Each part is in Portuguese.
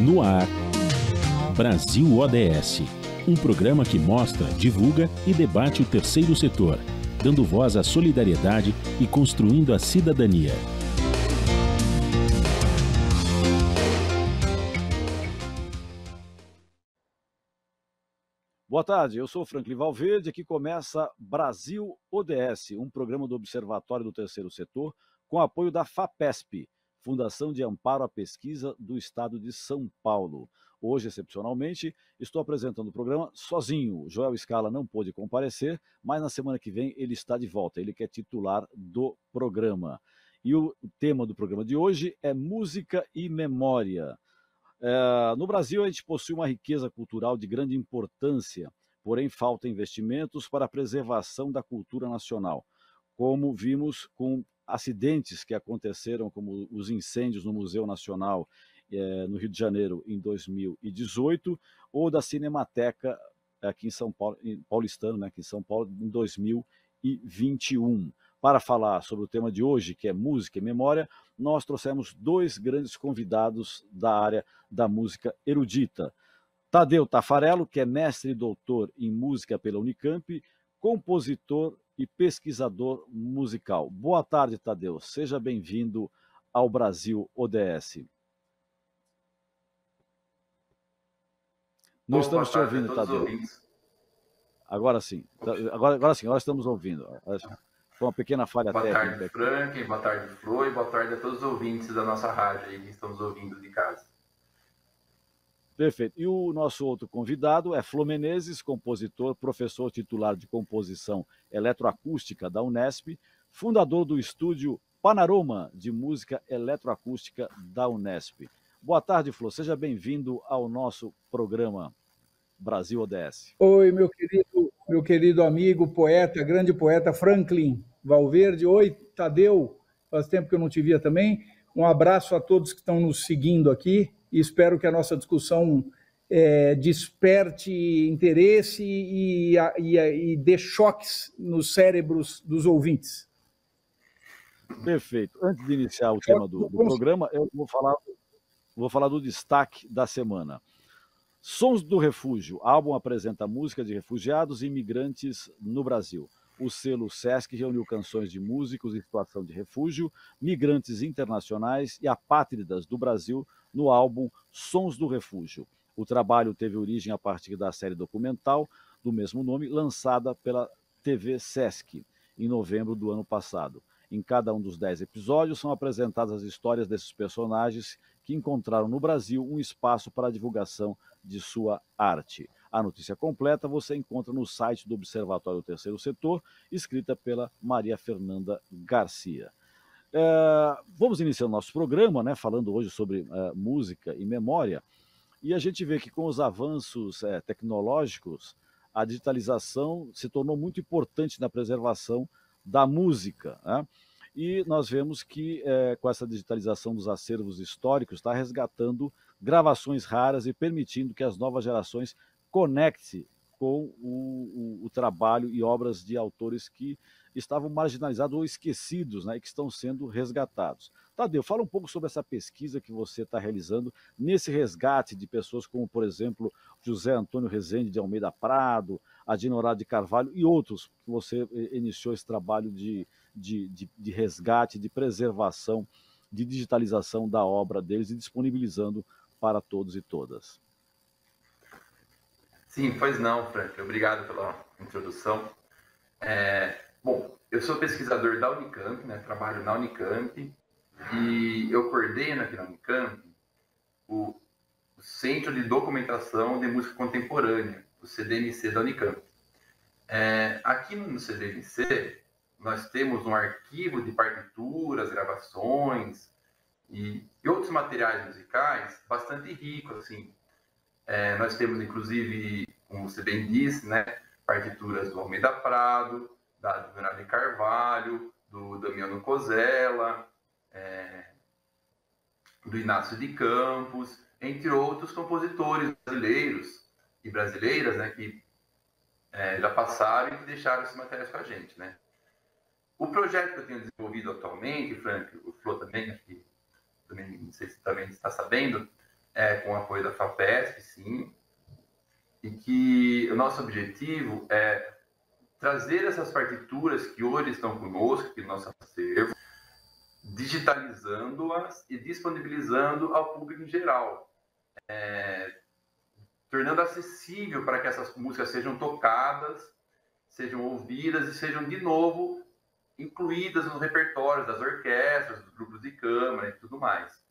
No ar, Brasil ODS, um programa que mostra, divulga e debate o terceiro setor, dando voz à solidariedade e construindo a cidadania. Boa tarde, eu sou o Franklin Valverde, aqui começa Brasil ODS, um programa do Observatório do Terceiro Setor, com apoio da FAPESP, Fundação de Amparo à Pesquisa do Estado de São Paulo. Hoje, excepcionalmente, estou apresentando o programa sozinho. Joel Scala não pôde comparecer, mas na semana que vem ele está de volta, ele que é titular do programa. E o tema do programa de hoje é música e memória. No Brasil, a gente possui uma riqueza cultural de grande importância, porém falta investimentos para a preservação da cultura nacional, como vimos com acidentes que aconteceram, como os incêndios no Museu Nacional no Rio de Janeiro em 2018, ou da Cinemateca aqui em São Paulo, paulistano, né, aqui em São Paulo, em 2021. Para falar sobre o tema de hoje, que é música e memória, nós trouxemos dois grandes convidados da área da música erudita. Tadeu Tafarello, que é mestre e doutor em música pela Unicamp, compositor e pesquisador musical. Boa tarde, Tadeu. Seja bem-vindo ao Brasil ODS. Não estamos te ouvindo, Tadeu. Agora sim. Agora sim, nós estamos ouvindo. Foi uma pequena falha técnica. Boa tarde, Frank, boa tarde, Flo, e boa tarde a todos os ouvintes da nossa rádio aí que estamos ouvindo de casa. Perfeito. E o nosso outro convidado é Flo Menezes, compositor, professor titular de composição eletroacústica da Unesp, fundador do estúdio Panorama de música eletroacústica da Unesp. Boa tarde, Flo. Seja bem-vindo ao nosso programa Brasil ODS. Oi, meu querido amigo, poeta, grande poeta Franklin Valverde. Oi, Tadeu, faz tempo que eu não te via também. Um abraço a todos que estão nos seguindo aqui e espero que a nossa discussão desperte interesse e dê choques nos cérebros dos ouvintes. Perfeito. Antes de iniciar o tema do programa, eu vou falar do destaque da semana. Sons do Refúgio, álbum apresenta música de refugiados e imigrantes no Brasil. O selo Sesc reuniu canções de músicos em situação de refúgio, migrantes internacionais e apátridas do Brasil no álbum Sons do Refúgio. O trabalho teve origem a partir da série documental do mesmo nome, lançada pela TV Sesc em novembro do ano passado. Em cada um dos 10 episódios são apresentadas as histórias desses personagens que encontraram no Brasil um espaço para a divulgação de sua arte. A notícia completa você encontra no site do Observatório do Terceiro Setor, escrita pela Maria Fernanda Garcia. Vamos iniciar o nosso programa, né, falando hoje sobre música e memória, e a gente vê que com os avanços tecnológicos, a digitalização se tornou muito importante na preservação da música, né? E nós vemos que com essa digitalização dos acervos históricos está resgatando gravações raras e permitindo que as novas gerações conectem com o trabalho e obras de autores que estavam marginalizados ou esquecidos, né, e que estão sendo resgatados. Tadeu, fala um pouco sobre essa pesquisa que você está realizando nesse resgate de pessoas como, por exemplo, José Antônio Rezende de Almeida Prado, Adinorá de Carvalho e outros, que você iniciou esse trabalho de resgate, de preservação, de digitalização da obra deles e disponibilizando para todos e todas. Sim, pois não, Frank. Obrigado pela introdução. Bom, eu sou pesquisador da Unicamp, né? Trabalho na Unicamp e eu coordeno aqui na Unicamp o Centro de Documentação de Música Contemporânea, o CDMC da Unicamp. Aqui no CDMC, nós temos um arquivo de partituras, gravações e outros materiais musicais bastante rico, assim. Nós temos, inclusive, como você bem disse, né, partituras do Almeida Prado, da Adinorá de Carvalho, do Damiano Cosella, do Inácio de Campos, entre outros compositores brasileiros e brasileiras, né, que já passaram e que deixaram esses materiais com a gente, né. O projeto que eu tenho desenvolvido atualmente, Frank, o Flo também, acho que também, não sei se também está sabendo, com o apoio da FAPESP, sim, e que o nosso objetivo é trazer essas partituras que hoje estão conosco, aqui no nosso acervo, digitalizando-as e disponibilizando ao público em geral, tornando acessível para que essas músicas sejam tocadas, sejam ouvidas e sejam, de novo, incluídas nos repertórios das orquestras, dos grupos de câmara e tudo mais.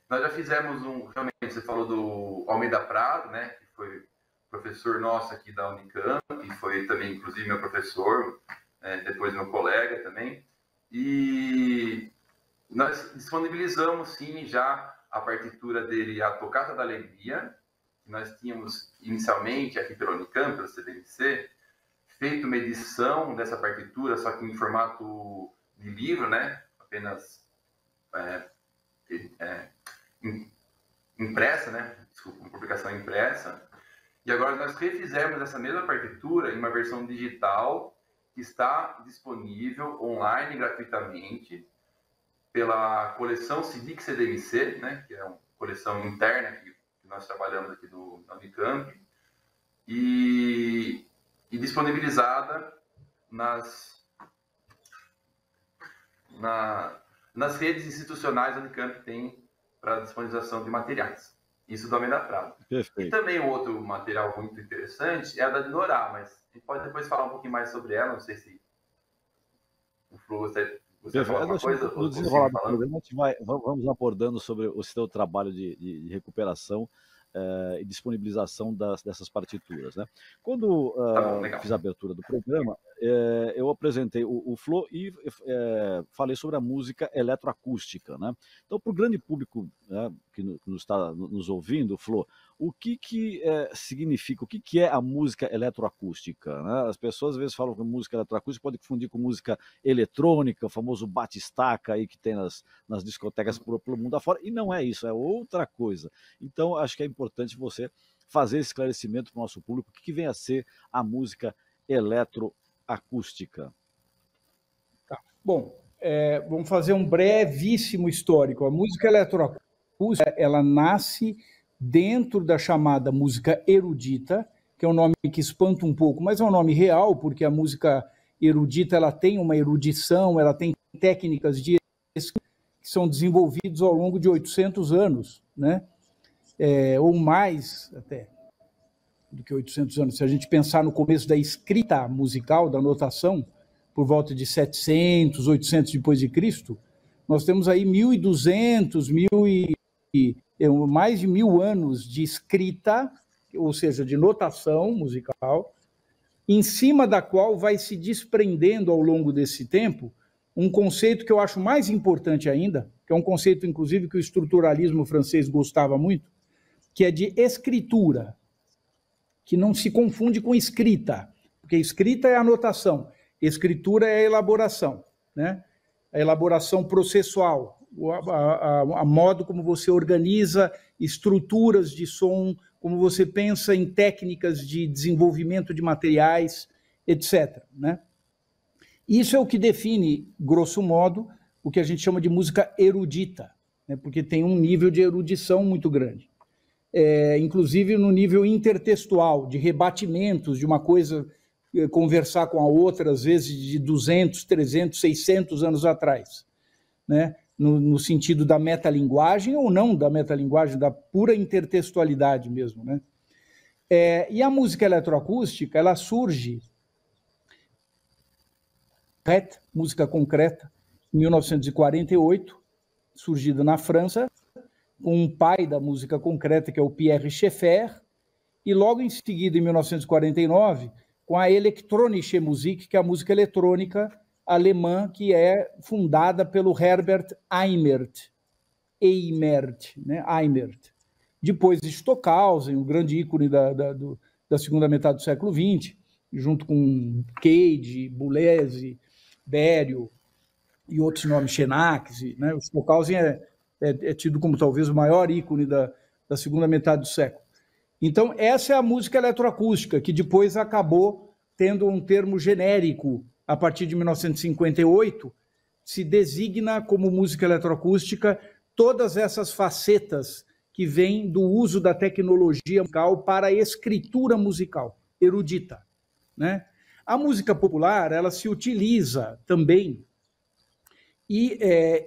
Nós já fizemos realmente, você falou do Almeida Prado, né, que foi professor nosso aqui da Unicamp, e foi também, inclusive, meu professor, depois meu colega também, e nós disponibilizamos, sim, já a partitura dele, a Tocata da Alegria, que nós tínhamos inicialmente aqui pela Unicamp, pelo CDMC, feito uma edição dessa partitura, só que em formato de livro, né, apenas impressa, né, desculpa, uma publicação impressa, e agora nós refizemos essa mesma partitura em uma versão digital que está disponível online gratuitamente pela coleção CIDIC CDMC, né, que é uma coleção interna que nós trabalhamos aqui na Unicamp, e disponibilizada nas redes institucionais da Unicamp tem para disponibilização de materiais. Isso do Almeida Prado. Perfeito. E também outro material muito interessante é a da Dinorá, mas a gente pode depois falar um pouquinho mais sobre ela, não sei se o Flo gostaria de falar alguma coisa. No desenrolar do programa, vamos abordando sobre o seu trabalho de recuperação e disponibilização dessas partituras, né? Quando fiz a abertura do programa, eu apresentei o Flo e falei sobre a música eletroacústica, né? Então, para o grande público, né, que nos está nos ouvindo, Flo, o que significa, o que é a música eletroacústica, né? As pessoas às vezes falam que música eletroacústica pode confundir com música eletrônica, o famoso bate-estaca aí que tem nas discotecas pelo mundo afora, e não é isso, é outra coisa. Então, acho que é importante você fazer esse esclarecimento para o nosso público, o que vem a ser a música eletroacústica. Tá. Bom, vamos fazer um brevíssimo histórico. A música eletroacústica, ela nasce dentro da chamada música erudita, que é um nome que espanta um pouco, mas é um nome real, porque a música erudita ela tem uma erudição, ela tem técnicas que são desenvolvidas ao longo de 800 anos, né? Ou mais até do que 800 anos. Se a gente pensar no começo da escrita musical, da notação, por volta de 700, 800 depois de Cristo, nós temos aí 1.200, mais de 1.000 anos de escrita, ou seja, de notação musical, em cima da qual vai se desprendendo ao longo desse tempo um conceito que eu acho mais importante ainda, que é um conceito, inclusive, que o estruturalismo francês gostava muito, que é de escritura, que não se confunde com escrita, porque escrita é a anotação, escritura é a elaboração, né? A elaboração processual, a modo como você organiza estruturas de som, como você pensa em técnicas de desenvolvimento de materiais, etc., né? Isso é o que define, grosso modo, o que a gente chama de música erudita, né? Porque tem um nível de erudição muito grande. Inclusive no nível intertextual, de rebatimentos de uma coisa conversar com a outra, às vezes de 200, 300, 600 anos atrás, né? No sentido da metalinguagem ou não da metalinguagem, da pura intertextualidade mesmo, né? E a música eletroacústica, ela surge, música concreta, em 1948, surgida na França, com um pai da música concreta, que é o Pierre Schaeffer, e logo em seguida, em 1949, com a Elektronische Musik, que é a música eletrônica alemã, que é fundada pelo Herbert Eimert, né? Eimert. Depois Stockhausen, o grande ícone da segunda metade do século XX, junto com Cage, Boulez, Berio e outros nomes, Xenax, né? O Stockhausen é tido como talvez o maior ícone da segunda metade do século. Então, essa é a música eletroacústica, que depois acabou tendo um termo genérico. A partir de 1958, se designa como música eletroacústica todas essas facetas que vem do uso da tecnologia musical para a escritura musical, erudita, né? A música popular, ela se utiliza também e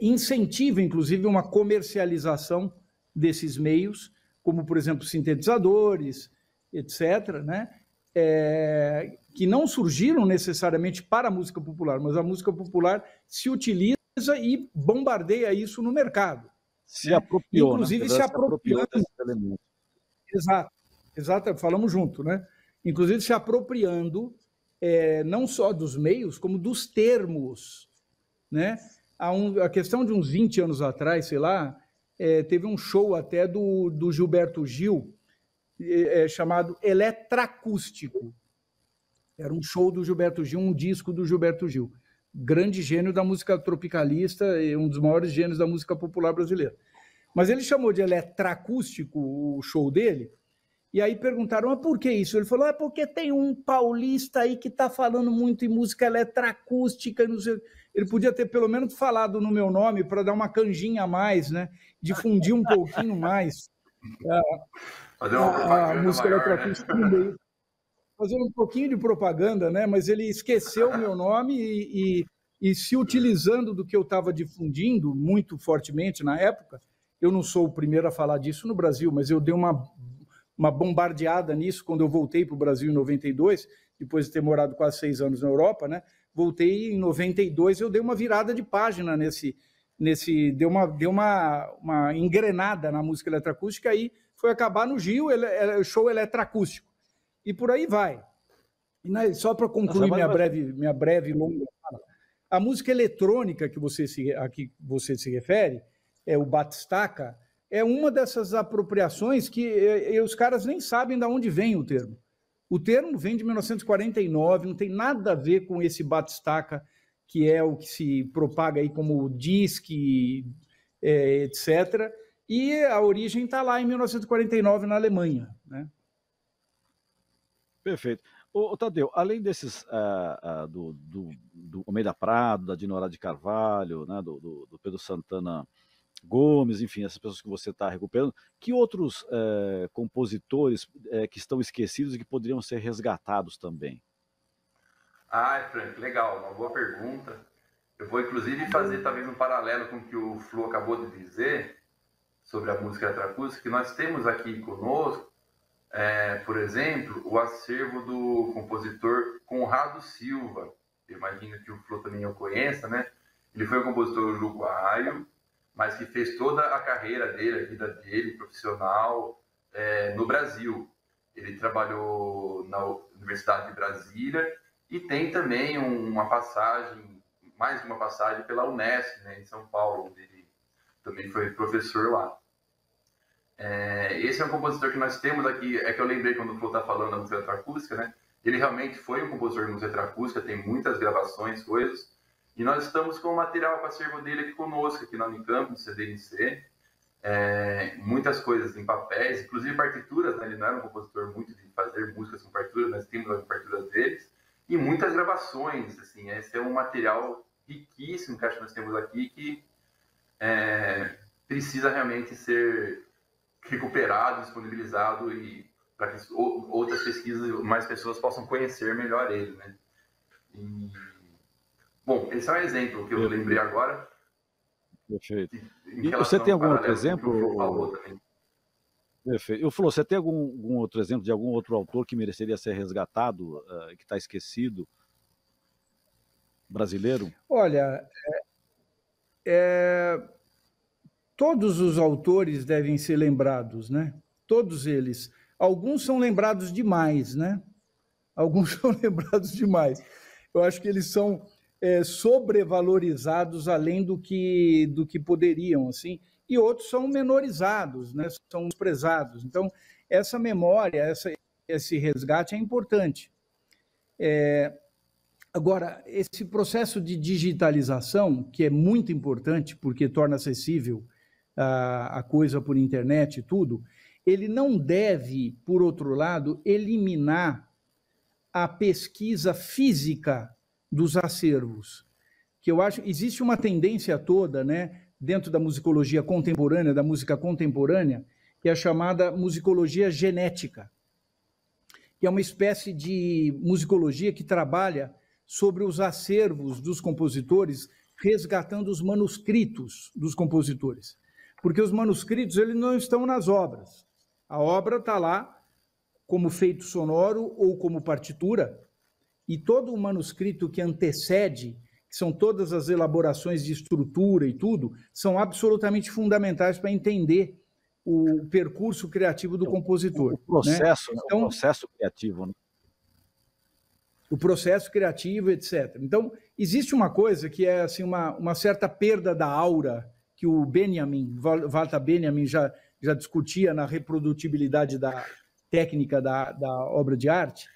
incentiva, inclusive, uma comercialização desses meios, como, por exemplo, sintetizadores, etc., né? Que não surgiram necessariamente para a música popular, mas a música popular se utiliza e bombardeia isso no mercado. Se apropriou, inclusive, né? se apropriando desses elementos. Exato, falamos junto, né? Inclusive se apropriando não só dos meios, como dos termos, né? A questão de uns 20 anos atrás, sei lá, teve um show até do Gilberto Gil, chamado Eletracústico. Era um show do Gilberto Gil, um disco do Gilberto Gil. Grande gênio da música tropicalista e um dos maiores gênios da música popular brasileira. Mas ele chamou de eletracústico o show dele, e aí perguntaram, mas por que isso? Ele falou, porque tem um paulista aí que está falando muito em música eletracústica. Não sei. Ele podia ter pelo menos falado no meu nome para dar uma canjinha a mais, né? Difundir um pouquinho mais a música eletracústica no meio. Fazendo um pouquinho de propaganda, né? Mas ele esqueceu o meu nome e se utilizando do que eu estava difundindo muito fortemente na época. Eu não sou o primeiro a falar disso no Brasil, mas eu dei uma bombardeada nisso quando eu voltei para o Brasil em 92, depois de ter morado quase 6 anos na Europa, né? Voltei em 92, eu dei uma virada de página deu uma engrenada na música eletracústica, aí foi acabar no Gil, show eletracústico. E por aí vai. E, só para concluir minha breve longa fala, a música eletrônica que você se refere, o batistaca, é uma dessas apropriações que os caras nem sabem de onde vem o termo. O termo vem de 1949, não tem nada a ver com esse batistaca, que é o que se propaga aí como disque, etc. E a origem está lá em 1949, na Alemanha, né? Perfeito. Ô, Tadeu, além desses do Almeida Prado, da Dinorá de Carvalho, né, do Pedro Santana Gomes, enfim, essas pessoas que você está recuperando, que outros compositores que estão esquecidos e que poderiam ser resgatados também? Frank, legal, uma boa pergunta. Eu vou, inclusive, fazer talvez um paralelo com o que o Flo acabou de dizer sobre a música eletracústica, que nós temos aqui conosco, por exemplo, o acervo do compositor Conrado Silva. Eu imagino que o Flo também o conheça, né? Ele foi um compositor uruguaio, mas que fez toda a carreira dele, a vida dele, profissional, no Brasil. Ele trabalhou na Universidade de Brasília e tem também mais uma passagem pela Unesp, né, em São Paulo, onde ele também foi professor lá. Esse é um compositor que nós temos aqui, que eu lembrei quando o Flo está falando da música eletroacústica, né? Ele realmente foi um compositor de música eletroacústica, tem muitas gravações, coisas, e nós estamos com o material para acervo dele aqui conosco, aqui na Unicamp, no CDNC, muitas coisas em papéis, inclusive partituras, né? Ele não era um compositor muito de fazer músicas com partituras, nós temos as partituras deles, e muitas gravações, assim, esse é um material riquíssimo que acho que nós temos aqui, que precisa realmente ser recuperado, disponibilizado e para que outras pesquisas, mais pessoas possam conhecer melhor ele, né? Bom, esse é um exemplo que eu lembrei agora. Perfeito. E você tem algum outro exemplo? Perfeito. Eu falou, você tem algum outro exemplo de algum outro autor que mereceria ser resgatado, que está esquecido, brasileiro? Olha, todos os autores devem ser lembrados, né? Todos eles. Alguns são lembrados demais, né? Alguns são lembrados demais. Eu acho que eles são sobrevalorizados além do que poderiam, assim. E outros são menorizados, né? São desprezados. Então, essa memória, esse resgate é importante. Agora, esse processo de digitalização, que é muito importante, porque torna acessível a coisa por internet e tudo, ele não deve, por outro lado, eliminar a pesquisa física dos acervos, que eu acho existe uma tendência toda, né, dentro da musicologia contemporânea, da música contemporânea, que é a chamada musicologia genética, que é uma espécie de musicologia que trabalha sobre os acervos dos compositores, resgatando os manuscritos dos compositores. Porque os manuscritos eles não estão nas obras. A obra está lá como feito sonoro ou como partitura, e todo o manuscrito que antecede, que são todas as elaborações de estrutura e tudo, são absolutamente fundamentais para entender o percurso criativo do compositor. O processo, né? Então, o processo criativo. Né? O processo criativo, etc. Então, existe uma coisa que é assim, uma certa perda da aura, que o Walter Benjamin já discutia na reprodutibilidade da técnica da obra de arte,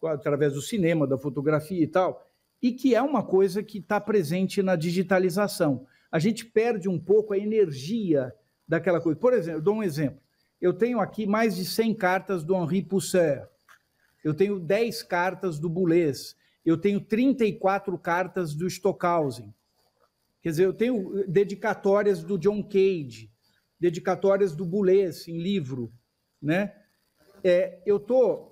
através do cinema, da fotografia e tal, e que é uma coisa que está presente na digitalização. A gente perde um pouco a energia daquela coisa. Por exemplo, eu dou um exemplo. Eu tenho aqui mais de 100 cartas do Henri Pousseur. Eu tenho 10 cartas do Boulez. Eu tenho 34 cartas do Stockhausen. Quer dizer, eu tenho dedicatórias do John Cage, dedicatórias do Boulez em livro. Né? Eu estou...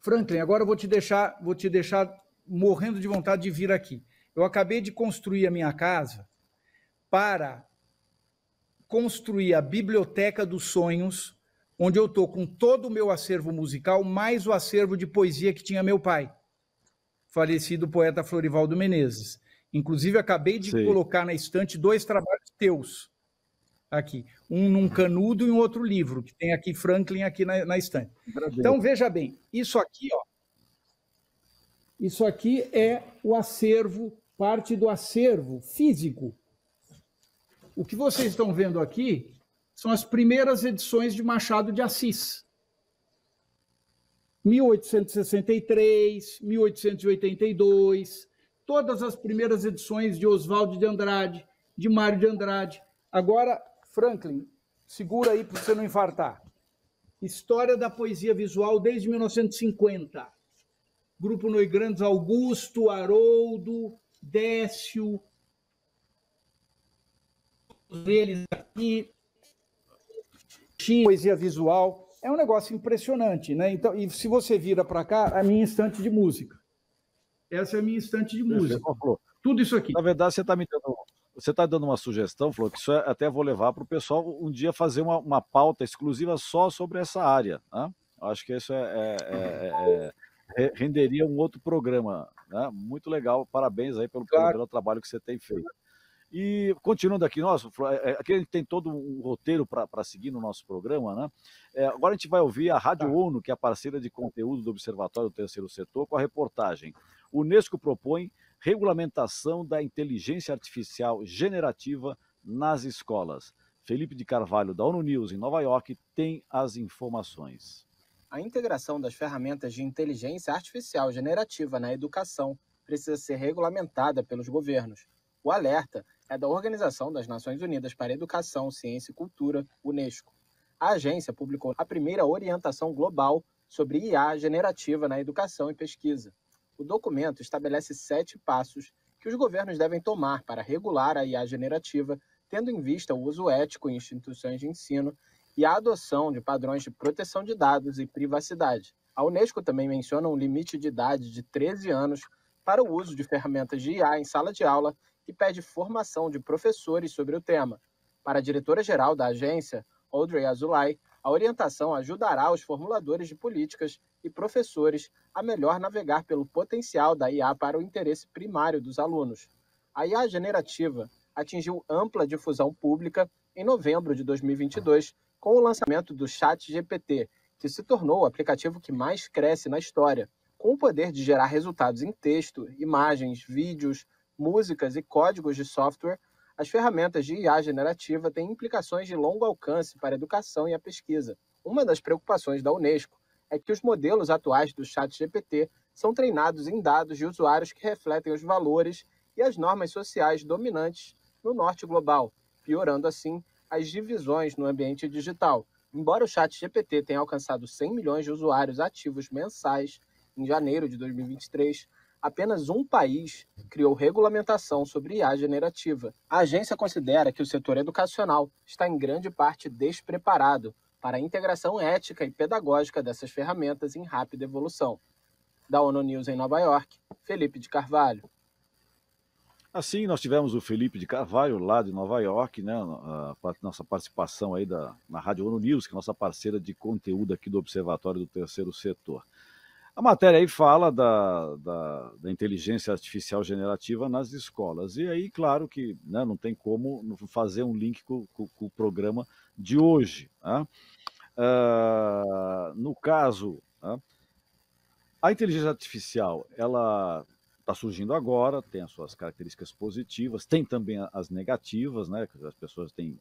Franklin, agora eu vou te deixar morrendo de vontade de vir aqui. Eu acabei de construir a minha casa para construir a Biblioteca dos Sonhos, onde eu estou com todo o meu acervo musical, mais o acervo de poesia que tinha meu pai, falecido poeta Florivaldo Menezes. Inclusive, acabei de colocar na estante 2 trabalhos teus aqui. Um num canudo e um outro livro, que tem aqui Franklin aqui na estante. Então, veja bem, isso aqui, ó, isso aqui é o acervo, parte do acervo físico. O que vocês estão vendo aqui são as primeiras edições de Machado de Assis. 1863, 1882, todas as primeiras edições de Oswald de Andrade, de Mário de Andrade. Agora, Franklin, segura aí para você não infartar. História da poesia visual desde 1950. Grupo Neugrandes, Augusto, Haroldo, Décio, eles aqui, poesia visual, é um negócio impressionante, né? Então, e se você vira para cá, a minha estante de música. Essa é a minha estante de música. Tudo isso aqui. Na verdade, você está dando uma sugestão, Flor, que isso até vou levar para o pessoal um dia fazer uma pauta exclusiva só sobre essa área. Né? Acho que isso renderia um outro programa. Né? Muito legal, parabéns aí pelo trabalho que você tem feito. E continuando aqui, aqui a gente tem todo um roteiro para seguir no nosso programa, né? Agora a gente vai ouvir a Rádio ONU, que é a parceira de conteúdo do Observatório do Terceiro Setor, com a reportagem. O Unesco propõe regulamentação da inteligência artificial generativa nas escolas. Felipe de Carvalho, da ONU News, em Nova York, tem as informações. A integração das ferramentas de inteligência artificial generativa na educação precisa ser regulamentada pelos governos. O alerta é da Organização das Nações Unidas para Educação, Ciência e Cultura, Unesco. A agência publicou a primeira orientação global sobre IA generativa na educação e pesquisa. O documento estabelece 7 passos que os governos devem tomar para regular a IA generativa, tendo em vista o uso ético em instituições de ensino e a adoção de padrões de proteção de dados e privacidade. A Unesco também menciona um limite de idade de 13 anos para o uso de ferramentas de IA em sala de aula e pede formação de professores sobre o tema. Para a diretora-geral da agência, Audrey Azoulay, a orientação ajudará os formuladores de políticas e professores a melhor navegar pelo potencial da IA para o interesse primário dos alunos. A IA generativa atingiu ampla difusão pública em novembro de 2022, com o lançamento do ChatGPT, que se tornou o aplicativo que mais cresce na história, com o poder de gerar resultados em texto, imagens, vídeos, músicas e códigos de software. As ferramentas de IA generativa têm implicações de longo alcance para a educação e a pesquisa. Uma das preocupações da Unesco é que os modelos atuais do ChatGPT são treinados em dados de usuários que refletem os valores e as normas sociais dominantes no norte global, piorando assim as divisões no ambiente digital. Embora o ChatGPT tenha alcançado 100 milhões de usuários ativos mensais em janeiro de 2023, apenas um país criou regulamentação sobre IA generativa. A agência considera que o setor educacional está em grande parte despreparado para a integração ética e pedagógica dessas ferramentas em rápida evolução. Da ONU News em Nova York, Felipe de Carvalho. Assim, nós tivemos o Felipe de Carvalho, lá de Nova York, né, nossa participação aí na Rádio ONU News, que é nossa parceira de conteúdo aqui do Observatório do Terceiro Setor. A matéria aí fala da inteligência artificial generativa nas escolas. E aí, claro que, né, não tem como fazer um link com o programa de hoje. Né? No caso, né, a inteligência artificial, ela está surgindo agora, tem as suas características positivas, tem também as negativas, né, que as pessoas têm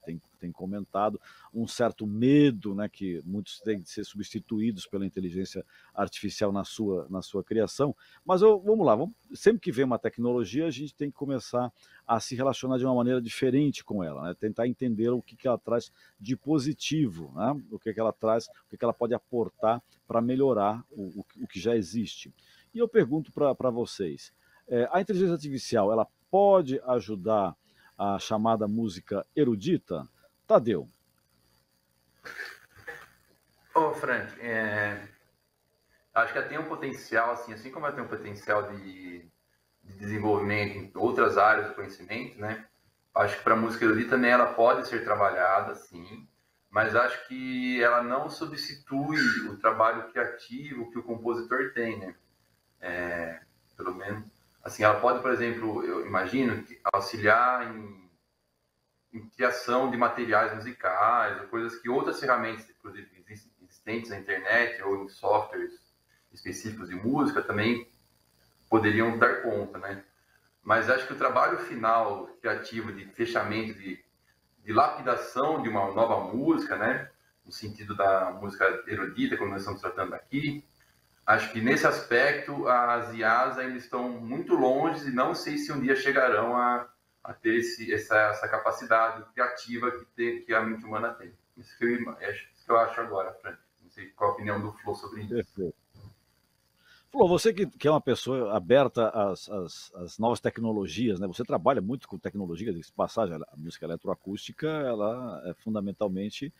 comentado, um certo medo, né, que muitos têm de ser substituídos pela inteligência artificial na sua criação, mas vamos lá, sempre que vem uma tecnologia, a gente tem que começar a se relacionar de uma maneira diferente com ela, né, tentar entender o que ela traz de positivo, né, o que ela traz, o que ela pode aportar para melhorar o que já existe. E eu pergunto para vocês, a inteligência artificial, ela pode ajudar a chamada música erudita? Tadeu. Frank, acho que ela tem um potencial, assim como ela tem um potencial de desenvolvimento em outras áreas do conhecimento, né? Acho que para a música erudita, né, ela pode ser trabalhada, sim, mas acho que ela não substitui o trabalho criativo que o compositor tem, né? Pelo menos, assim, ela pode, por exemplo, eu imagino, auxiliar em criação de materiais musicais, ou coisas que outras ferramentas, inclusive existentes na internet ou em softwares específicos de música, também poderiam dar conta, né? Mas acho que o trabalho final criativo de fechamento, de lapidação de uma nova música, né? No sentido da música erudita, como nós estamos tratando aqui, acho que nesse aspecto as IAs ainda estão muito longe e não sei se um dia chegarão a ter essa capacidade criativa que a mente humana tem. Isso que eu acho agora, Frank. Não sei qual a opinião do Flo sobre isso. Perfeito. Flo, você que é uma pessoa aberta às novas tecnologias, né? Você trabalha muito com tecnologia, de passagem, a música eletroacústica, ela fundamentalmente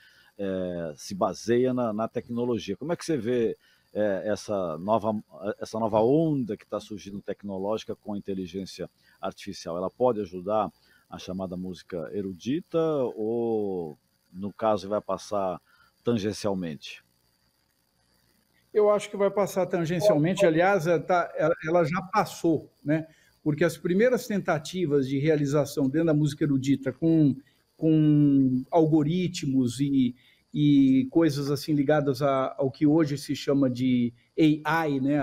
se baseia na tecnologia. Como é que você vê essa nova onda que está surgindo tecnológica com a inteligência artificial? Ela pode ajudar a chamada música erudita ou, no caso, vai passar tangencialmente? Eu acho que vai passar tangencialmente, aliás, ela já passou, né? Porque as primeiras tentativas de realização dentro da música erudita com algoritmos e coisas assim ligadas ao que hoje se chama de AI, né,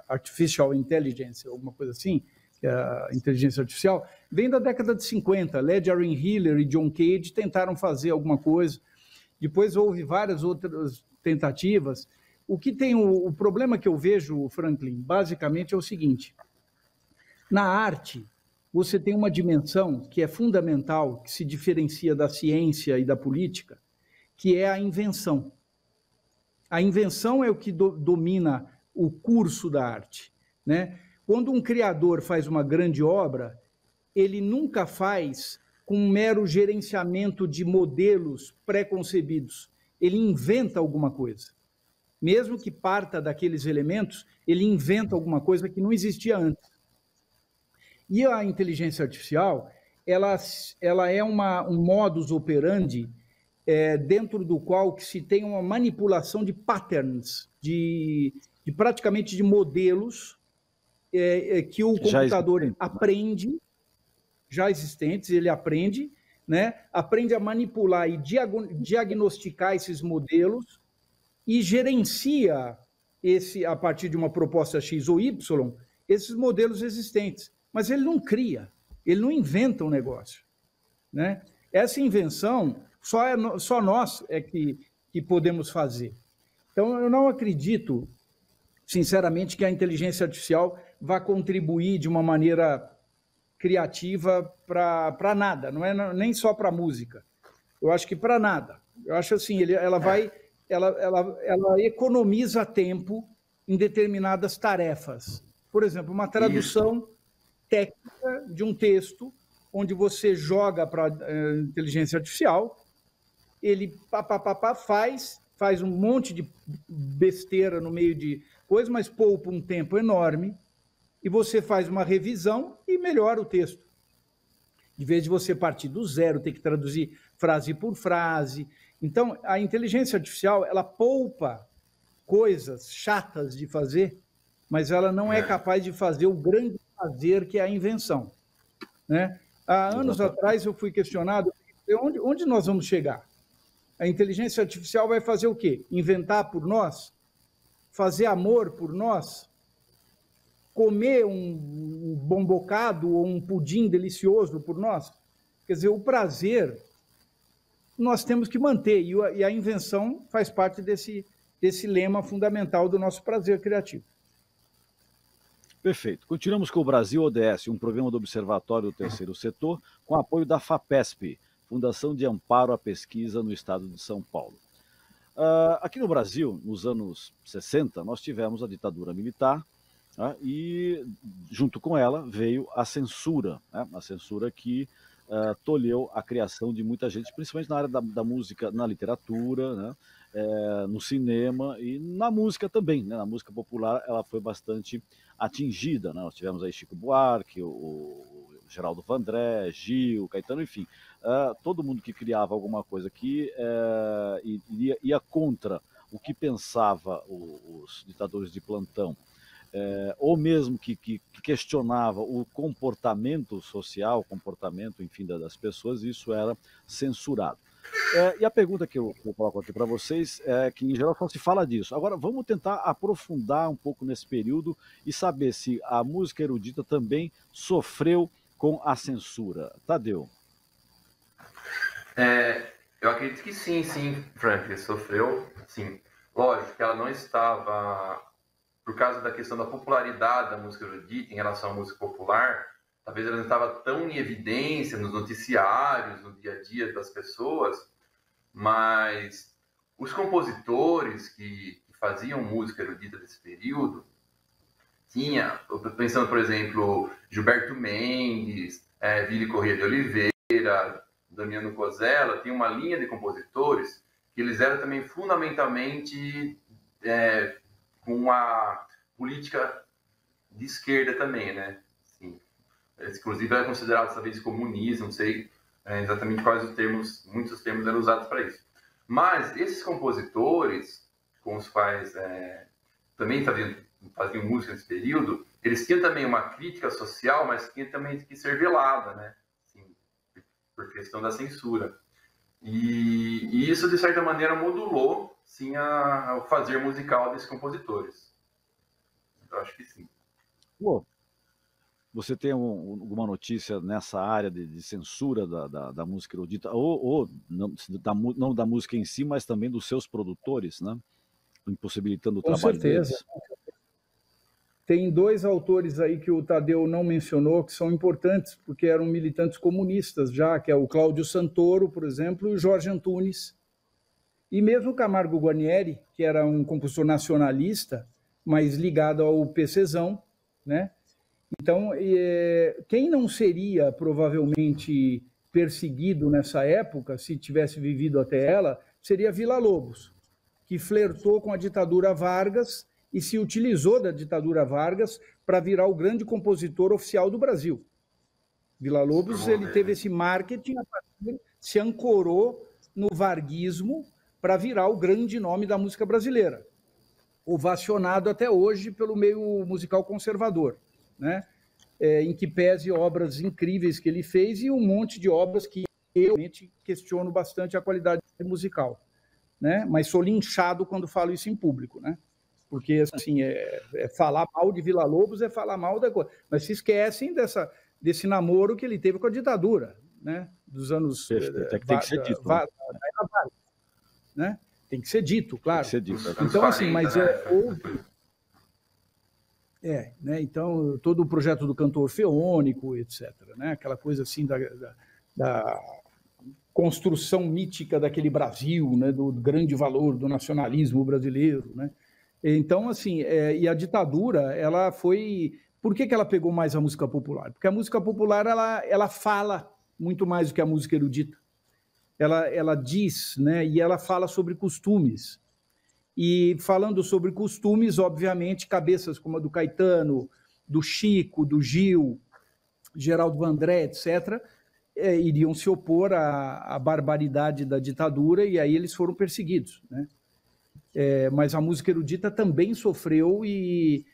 Artificial Intelligence, alguma coisa assim, que é a inteligência artificial, vem da década de 50. Ledgering Hiller e John Cage tentaram fazer alguma coisa, depois houve várias outras tentativas. O que tem o problema que eu vejo, Franklin, basicamente é o seguinte: na arte, você tem uma dimensão que é fundamental, que se diferencia da ciência e da política, que é a invenção. A invenção é o que domina o curso da arte, né? Quando um criador faz uma grande obra, ele nunca faz com um mero gerenciamento de modelos pré-concebidos. Ele inventa alguma coisa. Mesmo que parta daqueles elementos, ele inventa alguma coisa que não existia antes. E a inteligência artificial, ela é um modus operandi dentro do qual que se tem uma manipulação de patterns, praticamente de modelos que o computador aprende, já existentes, ele aprende, né? Aprende a manipular e diagnosticar esses modelos e gerencia a partir de uma proposta X ou Y, esses modelos existentes. Mas ele não cria, ele não inventa um negócio, né? Essa invenção só nós que podemos fazer. Então, eu não acredito, sinceramente, que a inteligência artificial vá contribuir de uma maneira criativa para nada, não é nem só para música. Eu acho que para nada. Eu acho assim, ela economiza tempo em determinadas tarefas. Por exemplo, uma tradução técnica de um texto, onde você joga para a inteligência artificial ele faz um monte de besteira no meio de coisa, mas poupa um tempo enorme, e você faz uma revisão e melhora o texto. Em vez de você partir do zero, ter que traduzir frase por frase. Então, a inteligência artificial, ela poupa coisas chatas de fazer, mas ela não é capaz de fazer o grande fazer que é a invenção, né? Há anos atrás eu fui questionado, onde nós vamos chegar? A inteligência artificial vai fazer o quê? Inventar por nós? Fazer amor por nós? Comer um bom bocado ou um pudim delicioso por nós? Quer dizer, o prazer nós temos que manter, e a invenção faz parte desse lema fundamental do nosso prazer criativo. Perfeito. Continuamos com o Brasil ODS, um programa do Observatório do Terceiro Setor, com apoio da FAPESP, Fundação de Amparo à Pesquisa no Estado de São Paulo. Aqui no Brasil, nos anos 60, nós tivemos a ditadura militar, né, e junto com ela veio a censura, né, a censura que tolheu a criação de muita gente, principalmente na área da música, na literatura, né, no cinema e na música também, né, na música popular ela foi bastante atingida, né? Nós tivemos aí Chico Buarque, o Geraldo Vandré, Gil, Caetano, enfim, todo mundo que criava alguma coisa que ia contra o que pensava os ditadores de plantão, ou mesmo que questionava o comportamento social, o comportamento, enfim, das pessoas, isso era censurado. E a pergunta que eu coloco aqui para vocês é que, em geral, só se fala disso. Agora, vamos tentar aprofundar um pouco nesse período e saber se a música erudita também sofreu com a censura. Tadeu. Eu acredito que sim, Frank, sofreu, sim. Lógico que ela não estava, por causa da questão da popularidade da música erudita em relação à música popular, talvez ela não estava tão em evidência nos noticiários, no dia a dia das pessoas, mas os compositores que faziam música erudita desse período, pensando, por exemplo, Gilberto Mendes, Vili Corrêa de Oliveira, Damiano Cosella, tem uma linha de compositores que eles eram também fundamentalmente com uma política de esquerda também, né? Inclusive era considerado talvez comunismo, não sei exatamente quais os termos, muitos termos eram usados para isso. Mas esses compositores, com os quais também faziam música nesse período, eles tinham também uma crítica social, mas tinha também que ser velada, né? Assim, por questão da censura. E isso, de certa maneira, modulou, sim, o fazer musical desses compositores. Eu acho que sim. Bom, você tem alguma notícia nessa área de censura da música erudita, ou não da música em si, mas também dos seus produtores, né? Impossibilitando o trabalho deles? Com certeza. Tem dois autores aí que o Tadeu não mencionou, que são importantes, porque eram militantes comunistas já, que é o Cláudio Santoro, por exemplo, e o Jorge Antunes. E mesmo o Camargo Guarnieri, que era um compositor nacionalista, mas ligado ao PCzão, né? Então, quem não seria provavelmente perseguido nessa época, se tivesse vivido até ela, seria Villa-Lobos, que flertou com a ditadura Vargas e se utilizou da ditadura Vargas para virar o grande compositor oficial do Brasil. Villa-Lobos, ele teve esse marketing, se ancorou no varguismo para virar o grande nome da música brasileira, ovacionado até hoje pelo meio musical conservador, né? Em que pese obras incríveis que ele fez e um monte de obras que eu realmente questiono bastante a qualidade musical, né? Mas sou linchado quando falo isso em público, né? Porque, assim, falar mal de Villa-Lobos é falar mal da coisa. Mas se esquecem desse namoro que ele teve com a ditadura, né? Dos anos... Tem que ser dito. Né? Tem que ser dito, claro. Tem que ser dito. Então, assim, mas houve... né? Então, todo o projeto do cantor feônico, etc., né? Aquela coisa assim da construção mítica daquele Brasil, né? Do grande valor do nacionalismo brasileiro, né? Então, assim, e a ditadura, ela foi... Por que ela pegou mais a música popular? Porque a música popular, ela fala muito mais do que a música erudita. ela diz, né, e ela fala sobre costumes. E falando sobre costumes, obviamente, cabeças como a do Caetano, do Chico, do Gil, Geraldo Vandré, etc., iriam se opor à barbaridade da ditadura, e aí eles foram perseguidos, né? Mas a música erudita também sofreu, e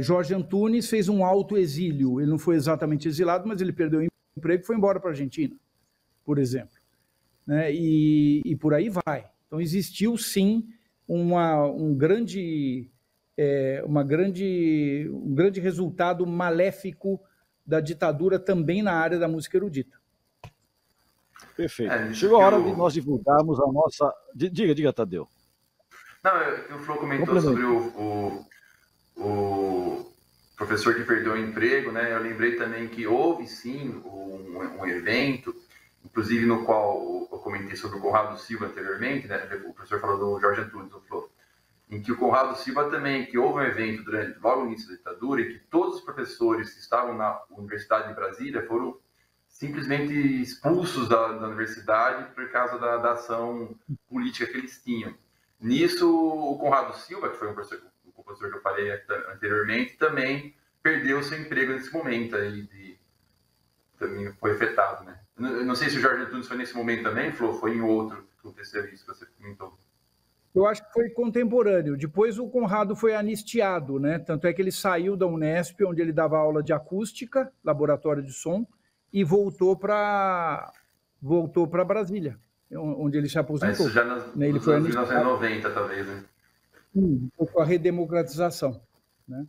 Jorge Antunes fez um autoexílio. Ele não foi exatamente exilado, mas ele perdeu o emprego e foi embora para a Argentina, por exemplo, né? E por aí vai. Então, existiu, sim, um grande resultado maléfico da ditadura também na área da música erudita. Perfeito. Chegou a hora de nós divulgarmos a nossa... Diga, Tadeu. Não, o Flo comentou sobre o professor que perdeu o emprego, né? Eu lembrei também que houve, sim, um evento, inclusive no qual eu comentei sobre o Conrado Silva anteriormente, né? O professor falou do Jorge Antunes, do Flo, em que o Conrado Silva também, que houve um evento logo no início da ditadura, e que todos os professores que estavam na Universidade de Brasília foram simplesmente expulsos da universidade por causa da ação política que eles tinham. Nisso, o Conrado Silva, que foi o compositor que eu falei anteriormente, também perdeu seu emprego nesse momento aí, também foi afetado, né? Eu não sei se o Jorge Antunes foi nesse momento também, Flo, foi em outro que aconteceu isso que você comentou. Eu acho que foi contemporâneo. Depois o Conrado foi anistiado, né? Tanto é que ele saiu da Unesp, onde ele dava aula de acústica, laboratório de som, e voltou para Brasília, onde ele se aposentou. Isso já nos anos 1990, talvez, né? Com a redemocratização, né?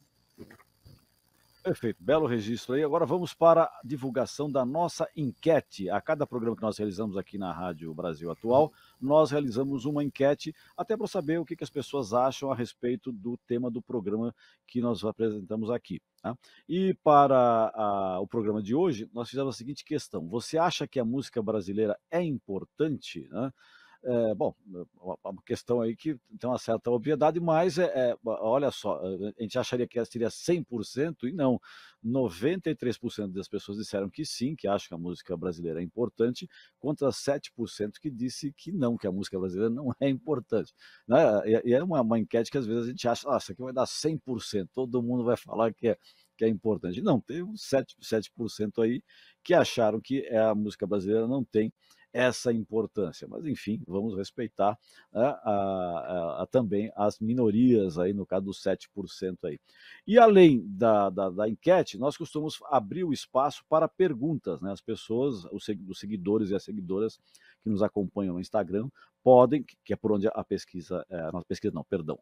Perfeito, belo registro aí. Agora vamos para a divulgação da nossa enquete. A cada programa que nós realizamos aqui na Rádio Brasil Atual, nós realizamos uma enquete até para saber o que as pessoas acham a respeito do tema do programa que nós apresentamos aqui, tá? E para o programa de hoje, nós fizemos a seguinte questão: você acha que a música brasileira é importante, né? Bom, uma questão aí que tem uma certa obviedade, mas olha só, a gente acharia que seria 100%, e não, 93% das pessoas disseram que sim, que acham que a música brasileira é importante, contra 7% que disse que não, que a música brasileira não é importante, né? E é uma enquete que às vezes a gente acha, isso aqui vai dar 100%, todo mundo vai falar que é importante. Não, tem uns 7% aí que acharam que a música brasileira não tem essa importância, mas enfim, vamos respeitar, né, também as minorias aí, no caso dos 7% aí. E além da enquete, nós costumamos abrir o espaço para perguntas, né? As pessoas, os seguidores e as seguidoras que nos acompanham no Instagram podem, que é por onde a pesquisa,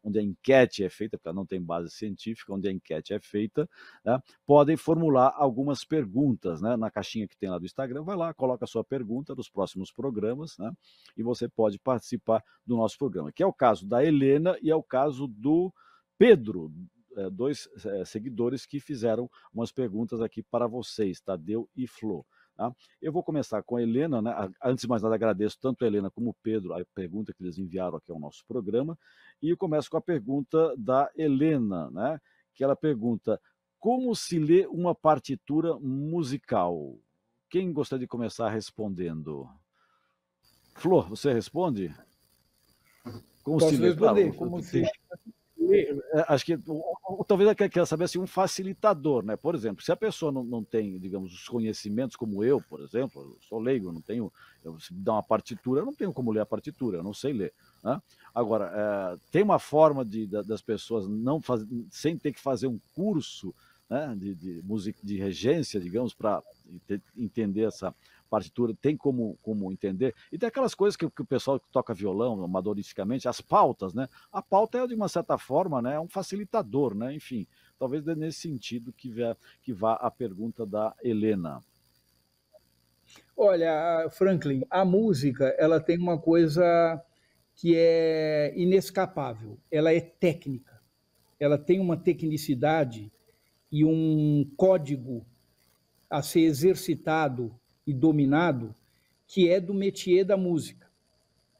onde a enquete é feita, porque ela não tem base científica, onde a enquete é feita, né, podem formular algumas perguntas, né, na caixinha que tem lá do Instagram. Vai lá, coloca a sua pergunta dos próximos programas, né, e você pode participar do nosso programa, que é o caso da Helena e é o caso do Pedro, dois seguidores que fizeram umas perguntas aqui para vocês, Tadeu e Flo. Tá? Eu vou começar com a Helena, né? Antes de mais nada, agradeço tanto a Helena como o Pedro a pergunta que eles enviaram aqui ao nosso programa, e eu começo com a pergunta da Helena, né? Que ela pergunta: como se lê uma partitura musical? Quem gostaria de começar respondendo? Flor, você responde? Como Posso se lê? Responder, como se... Acho que talvez ela quer saber assim, um facilitador, né? Por exemplo, se a pessoa não tem, digamos, os conhecimentos como eu, por exemplo, eu sou leigo, não tenho, se me dá uma partitura, eu não tenho como ler a partitura, eu não sei ler, né? Agora, tem uma forma das pessoas sem ter que fazer um curso, né, de música, de regência, digamos, para entender essa partitura, tem como entender. E tem aquelas coisas que o pessoal que toca violão, amadoristicamente, as pautas, né? A pauta é, de uma certa forma, né, um facilitador, né? Enfim, talvez nesse sentido que vá a pergunta da Helena. Olha, Franklin, a música, ela tem uma coisa que é inescapável. Ela é técnica. Ela tem uma tecnicidade e um código a ser exercitado e dominado, que é do métier da música,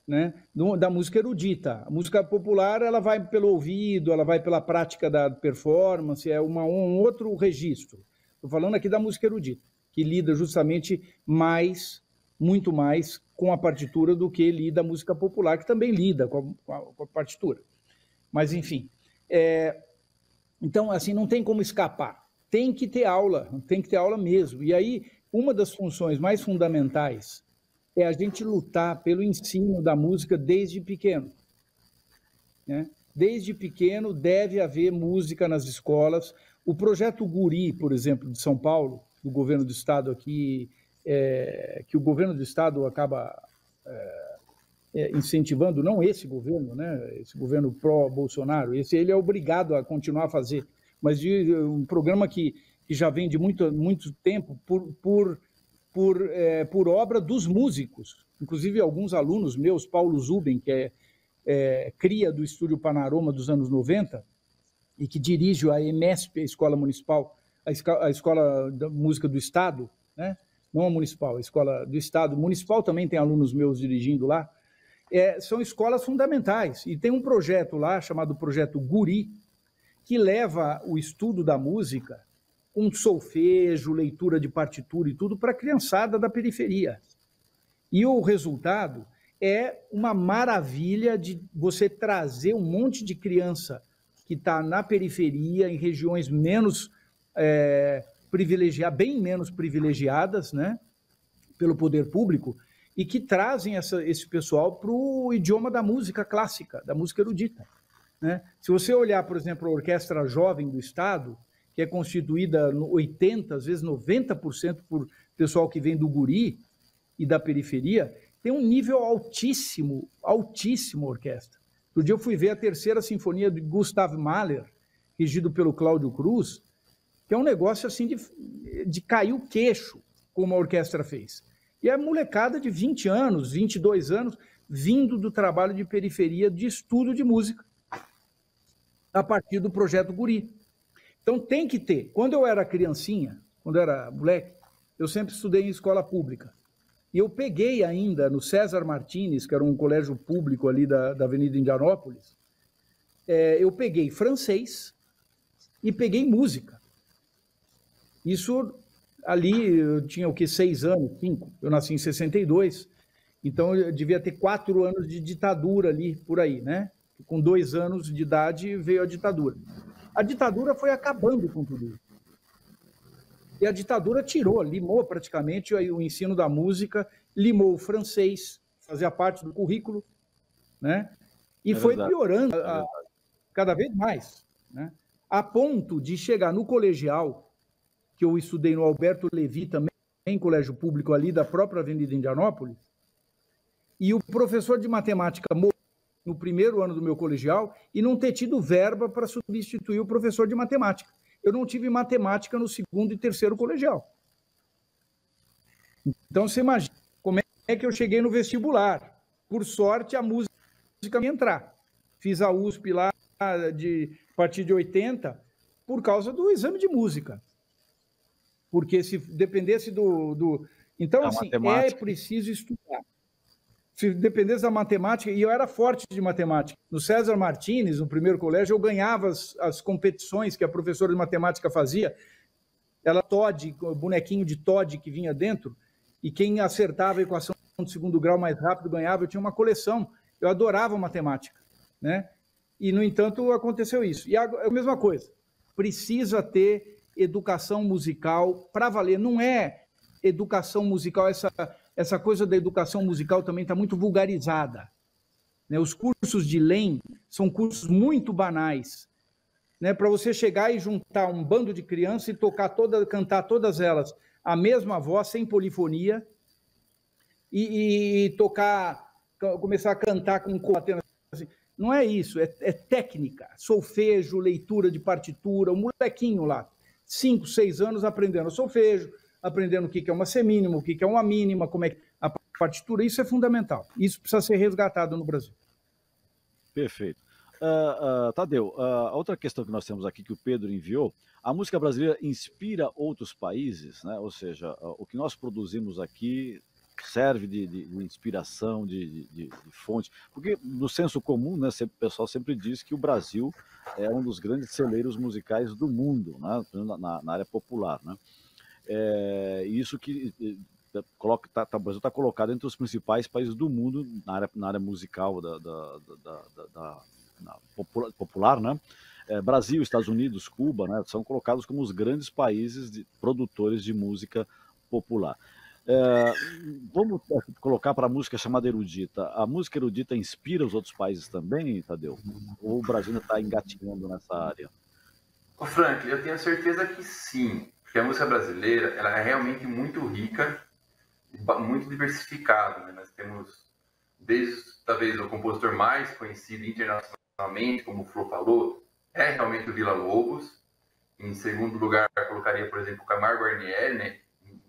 né? Da música erudita. A música popular, ela vai pelo ouvido, ela vai pela prática da performance, é um outro registro. Estou falando aqui da música erudita, que lida justamente mais muito mais com a partitura do que lida a música popular, que também lida com a partitura. Mas, enfim. Então, assim, não tem como escapar. Tem que ter aula mesmo. E aí, uma das funções mais fundamentais é a gente lutar pelo ensino da música desde pequeno, né? Desde pequeno deve haver música nas escolas. O projeto Guri, por exemplo, de São Paulo, do governo do estado aqui, que o governo do estado acaba incentivando, não esse governo, né? Esse governo pró-Bolsonaro, ele é obrigado a continuar a fazer, mas de um programa que já vem de muito tempo por obra dos músicos, inclusive alguns alunos meus, Paulo Zuben, que cria do Estúdio Panorama dos anos 90 e que dirige a EMESP, a Escola Municipal, a Escola da Música do Estado, né? Não a municipal, a Escola do Estado. Municipal também tem alunos meus dirigindo lá. São escolas fundamentais. E tem um projeto lá, chamado Projeto Guri, que leva o estudo da música com solfejo, leitura de partitura e tudo para a criançada da periferia. E o resultado é uma maravilha de você trazer um monte de criança que está na periferia, em regiões menos privilegiadas, bem menos privilegiadas, né, pelo poder público, e que trazem esse pessoal para o idioma da música clássica, da música erudita, né? Se você olhar, por exemplo, a Orquestra Jovem do Estado, que é constituída 80%, às vezes 90% por pessoal que vem do Guri e da periferia, tem um nível altíssimo a orquestra. Outro dia eu fui ver a Terceira Sinfonia de Gustav Mahler, regido pelo Cláudio Cruz, que é um negócio assim de cair o queixo, como a orquestra fez. E a molecada de 20 anos, 22 anos, vindo do trabalho de periferia de estudo de música, a partir do Projeto Guri. Então tem que ter. Quando eu era criancinha, quando eu era moleque, eu sempre estudei em escola pública. E eu peguei ainda no César Martins, que era um colégio público ali da Avenida Indianópolis, eu peguei francês e peguei música. Isso ali, eu tinha o quê? 6 anos, 5. Eu nasci em 62, então eu devia ter 4 anos de ditadura ali, por aí, né? Com 2 anos de idade veio a ditadura. A ditadura foi acabando com tudo isso. E a ditadura limou praticamente o ensino da música, limou o francês, fazia parte do currículo, né? E foi piorando cada vez mais, né? A ponto de chegar no colegial, que eu estudei no Alberto Levi também, em colégio público ali da própria Avenida Indianópolis, e o professor de matemática morreu no primeiro ano do meu colegial e não ter tido verba para substituir o professor de matemática. Eu não tive matemática no 2º e 3º colegial. Então, você imagina como é que eu cheguei no vestibular. Por sorte, a música me entrar. Fiz a USP lá a partir de 80 por causa do exame de música. Porque se dependesse Então, assim, preciso estudar. Se dependesse da matemática, e eu era forte de matemática. No César Martins, no primeiro colégio, eu ganhava as competições que a professora de matemática fazia. Ela o bonequinho de Todd que vinha dentro, e quem acertava a equação de 2º grau mais rápido ganhava. Eu tinha uma coleção. Eu adorava matemática, né? E, no entanto, aconteceu isso. E é a mesma coisa. Precisa ter educação musical para valer. Não é educação musical, essa coisa da educação musical também está muito vulgarizada, né? Os cursos de LEM são cursos muito banais, né? Para você chegar e juntar um bando de crianças e cantar todas elas a mesma voz, sem polifonia, e começar a cantar com assim. Não é isso, é técnica, solfejo, leitura de partitura, um molequinho lá, 5, 6 anos aprendendo solfejo, aprendendo o que é uma semínima, o que é uma mínima, como é a partitura. Isso é fundamental. Isso precisa ser resgatado no Brasil. Perfeito. Tadeu, a outra questão que nós temos aqui, que o Pedro enviou, a música brasileira inspira outros países, né? Ou seja, o que nós produzimos aqui serve de inspiração, de fonte, porque no senso comum, né, o pessoal sempre diz que o Brasil é um dos grandes celeiros musicais do mundo, né, na área popular, né? Isso que o Brasil está colocado entre os principais países do mundo na área musical popular, né? Brasil, Estados Unidos, Cuba, né, são colocados como os grandes países produtores de música popular. Vamos colocar para a música chamada erudita. A música erudita inspira os outros países também, Tadeu? Ou o Brasil ainda está engatinhando nessa área? Ô Frank, eu tenho certeza que sim, porque a música brasileira ela é realmente muito rica, muito diversificada, né? Nós temos, desde talvez o compositor mais conhecido internacionalmente, como o Flo falou, é realmente o Villa-Lobos. Em segundo lugar, eu colocaria, por exemplo, o Camargo Guarnieri, né?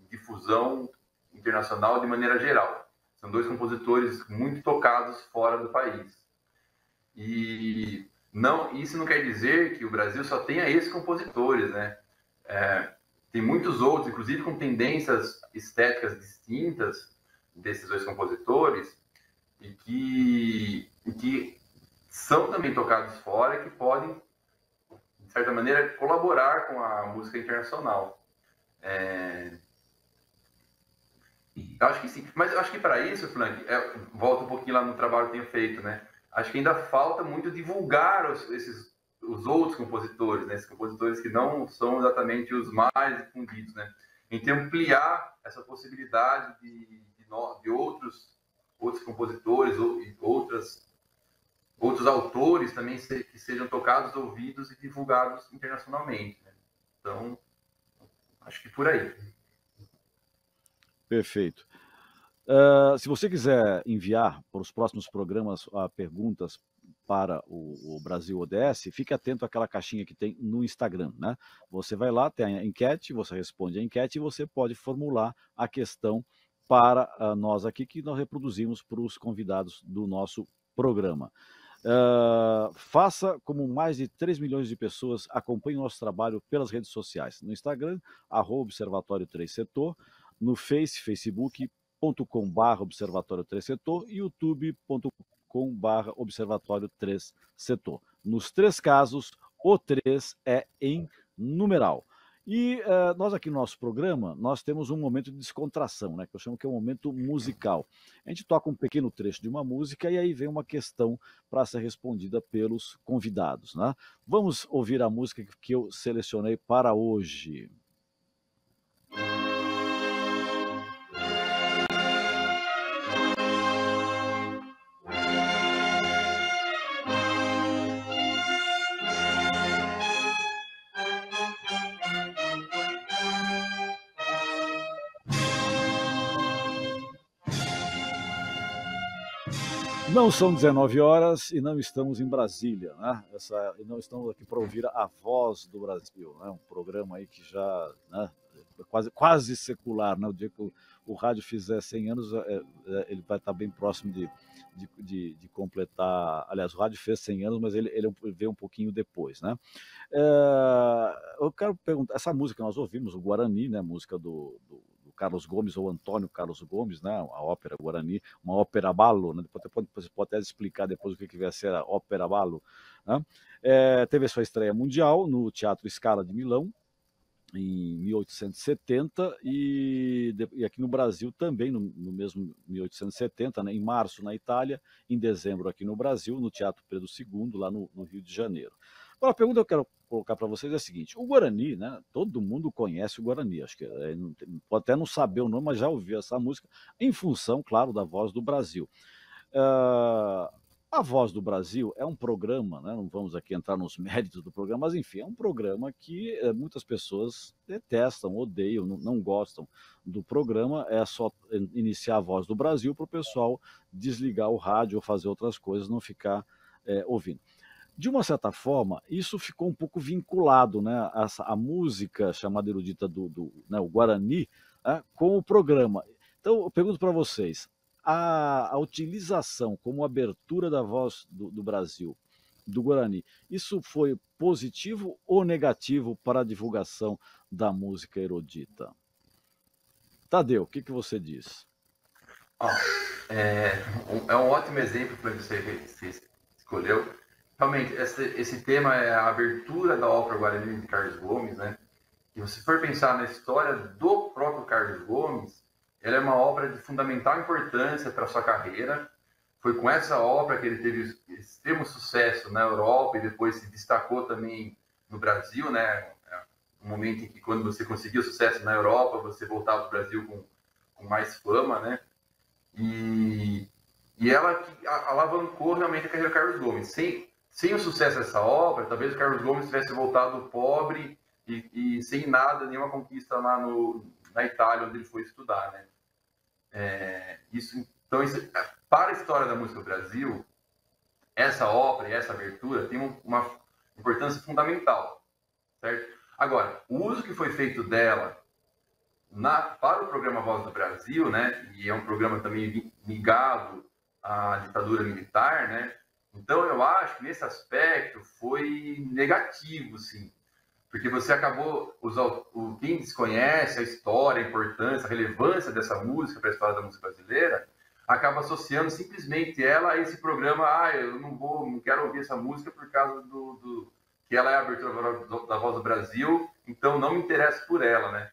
Difusão internacional de maneira geral. São dois compositores muito tocados fora do país. E isso não quer dizer que o Brasil só tenha esses compositores, né? Tem muitos outros, inclusive com tendências estéticas distintas desses dois compositores e que são também tocados fora e que podem, de certa maneira, colaborar com a música internacional. Eu acho que sim. Mas eu acho que para isso, Frank, volta um pouquinho lá no trabalho que eu tenho feito, né? Acho que ainda falta muito divulgar os outros compositores, né? Esses compositores que não são exatamente os mais difundidos, né? Então, ampliar essa possibilidade de outros compositores e outros autores também que sejam tocados, ouvidos e divulgados internacionalmente, né? Então, acho que por aí. Perfeito. Se você quiser enviar para os próximos programas perguntas para o Brasil ODS, fique atento àquela caixinha que tem no Instagram, né? Você vai lá, tem a enquete, você responde a enquete e você pode formular a questão para nós aqui, que nós reproduzimos para os convidados do nosso programa. Faça como mais de 3 milhões de pessoas acompanhem o nosso trabalho pelas redes sociais. No Instagram, @Observatório 3 Setor, no facebook.com/Observatório 3 Setor e youtube.com/Observatório 3 Setor. Nos 3 casos, o 3 é em numeral. E nós aqui no nosso programa, nós temos um momento de descontração, né, que eu chamo que é um momento musical. A gente toca um pequeno trecho de uma música e aí vem uma questão para ser respondida pelos convidados, né? Vamos ouvir a música que eu selecionei para hoje. Não são 19 horas e não estamos em Brasília, né? E não estamos aqui para ouvir a Voz do Brasil, né? Um programa aí que já, né, quase secular, né? O dia que o rádio fizer 100 anos, ele vai estar bem próximo de completar. Aliás, o rádio fez 100 anos, mas ele veio um pouquinho depois, né? Eu quero perguntar, essa música que nós ouvimos, o Guarani, né? Música do Carlos Gomes, ou Antônio Carlos Gomes, né? A ópera Guarani, uma ópera ballo, né? Você pode até explicar depois o que vai ser a ópera ballo, né? Teve sua estreia mundial no Teatro Scala de Milão, em 1870, e aqui no Brasil também, no mesmo 1870, né? Em março na Itália, em dezembro aqui no Brasil, no Teatro Pedro II, lá no Rio de Janeiro. Agora, a pergunta que eu quero colocar para vocês é a seguinte: o Guarani, né? Todo mundo conhece o Guarani, acho que pode até não saber o nome, mas já ouviu essa música, em função, claro, da Voz do Brasil. A Voz do Brasil é um programa, né? Não vamos aqui entrar nos méritos do programa, mas enfim, é um programa que muitas pessoas detestam, odeiam, não gostam do programa. É só iniciar a Voz do Brasil para o pessoal desligar o rádio ou fazer outras coisas, não ficar ouvindo. De uma certa forma, isso ficou um pouco vinculado, né, a música chamada erudita né, o Guarani, né, com o programa. Então, eu pergunto para vocês, a utilização como abertura da Voz do Brasil, do Guarani, isso foi positivo ou negativo para a divulgação da música erudita? Tadeu, o que você diz? É um ótimo exemplo que você escolheu. Realmente, esse tema é a abertura da ópera Guarani de Carlos Gomes, né? E se for pensar na história do próprio Carlos Gomes, ela é uma obra de fundamental importância para a sua carreira. Foi com essa obra que ele teve extremo sucesso na Europa e depois se destacou também no Brasil, né? Um momento em que, quando você conseguiu sucesso na Europa, você voltava para o Brasil com mais fama, né? E ela que alavancou realmente a carreira do Carlos Gomes. Sem o sucesso dessa obra, talvez o Carlos Gomes tivesse voltado pobre e sem nada, nenhuma conquista lá na Itália, onde ele foi estudar, né? Então, para a história da música do Brasil, essa obra e essa abertura tem uma importância fundamental, certo? Agora, o uso que foi feito dela para o programa Voz do Brasil, né? E é um programa também ligado à ditadura militar, né? Então, eu acho que nesse aspecto foi negativo, sim. Porque você acabou, quem desconhece a história, a importância, a relevância dessa música para a história da música brasileira, acaba associando simplesmente ela a esse programa. Eu não quero ouvir essa música por causa que ela é a abertura da Voz do Brasil, então não me interesso por ela, né?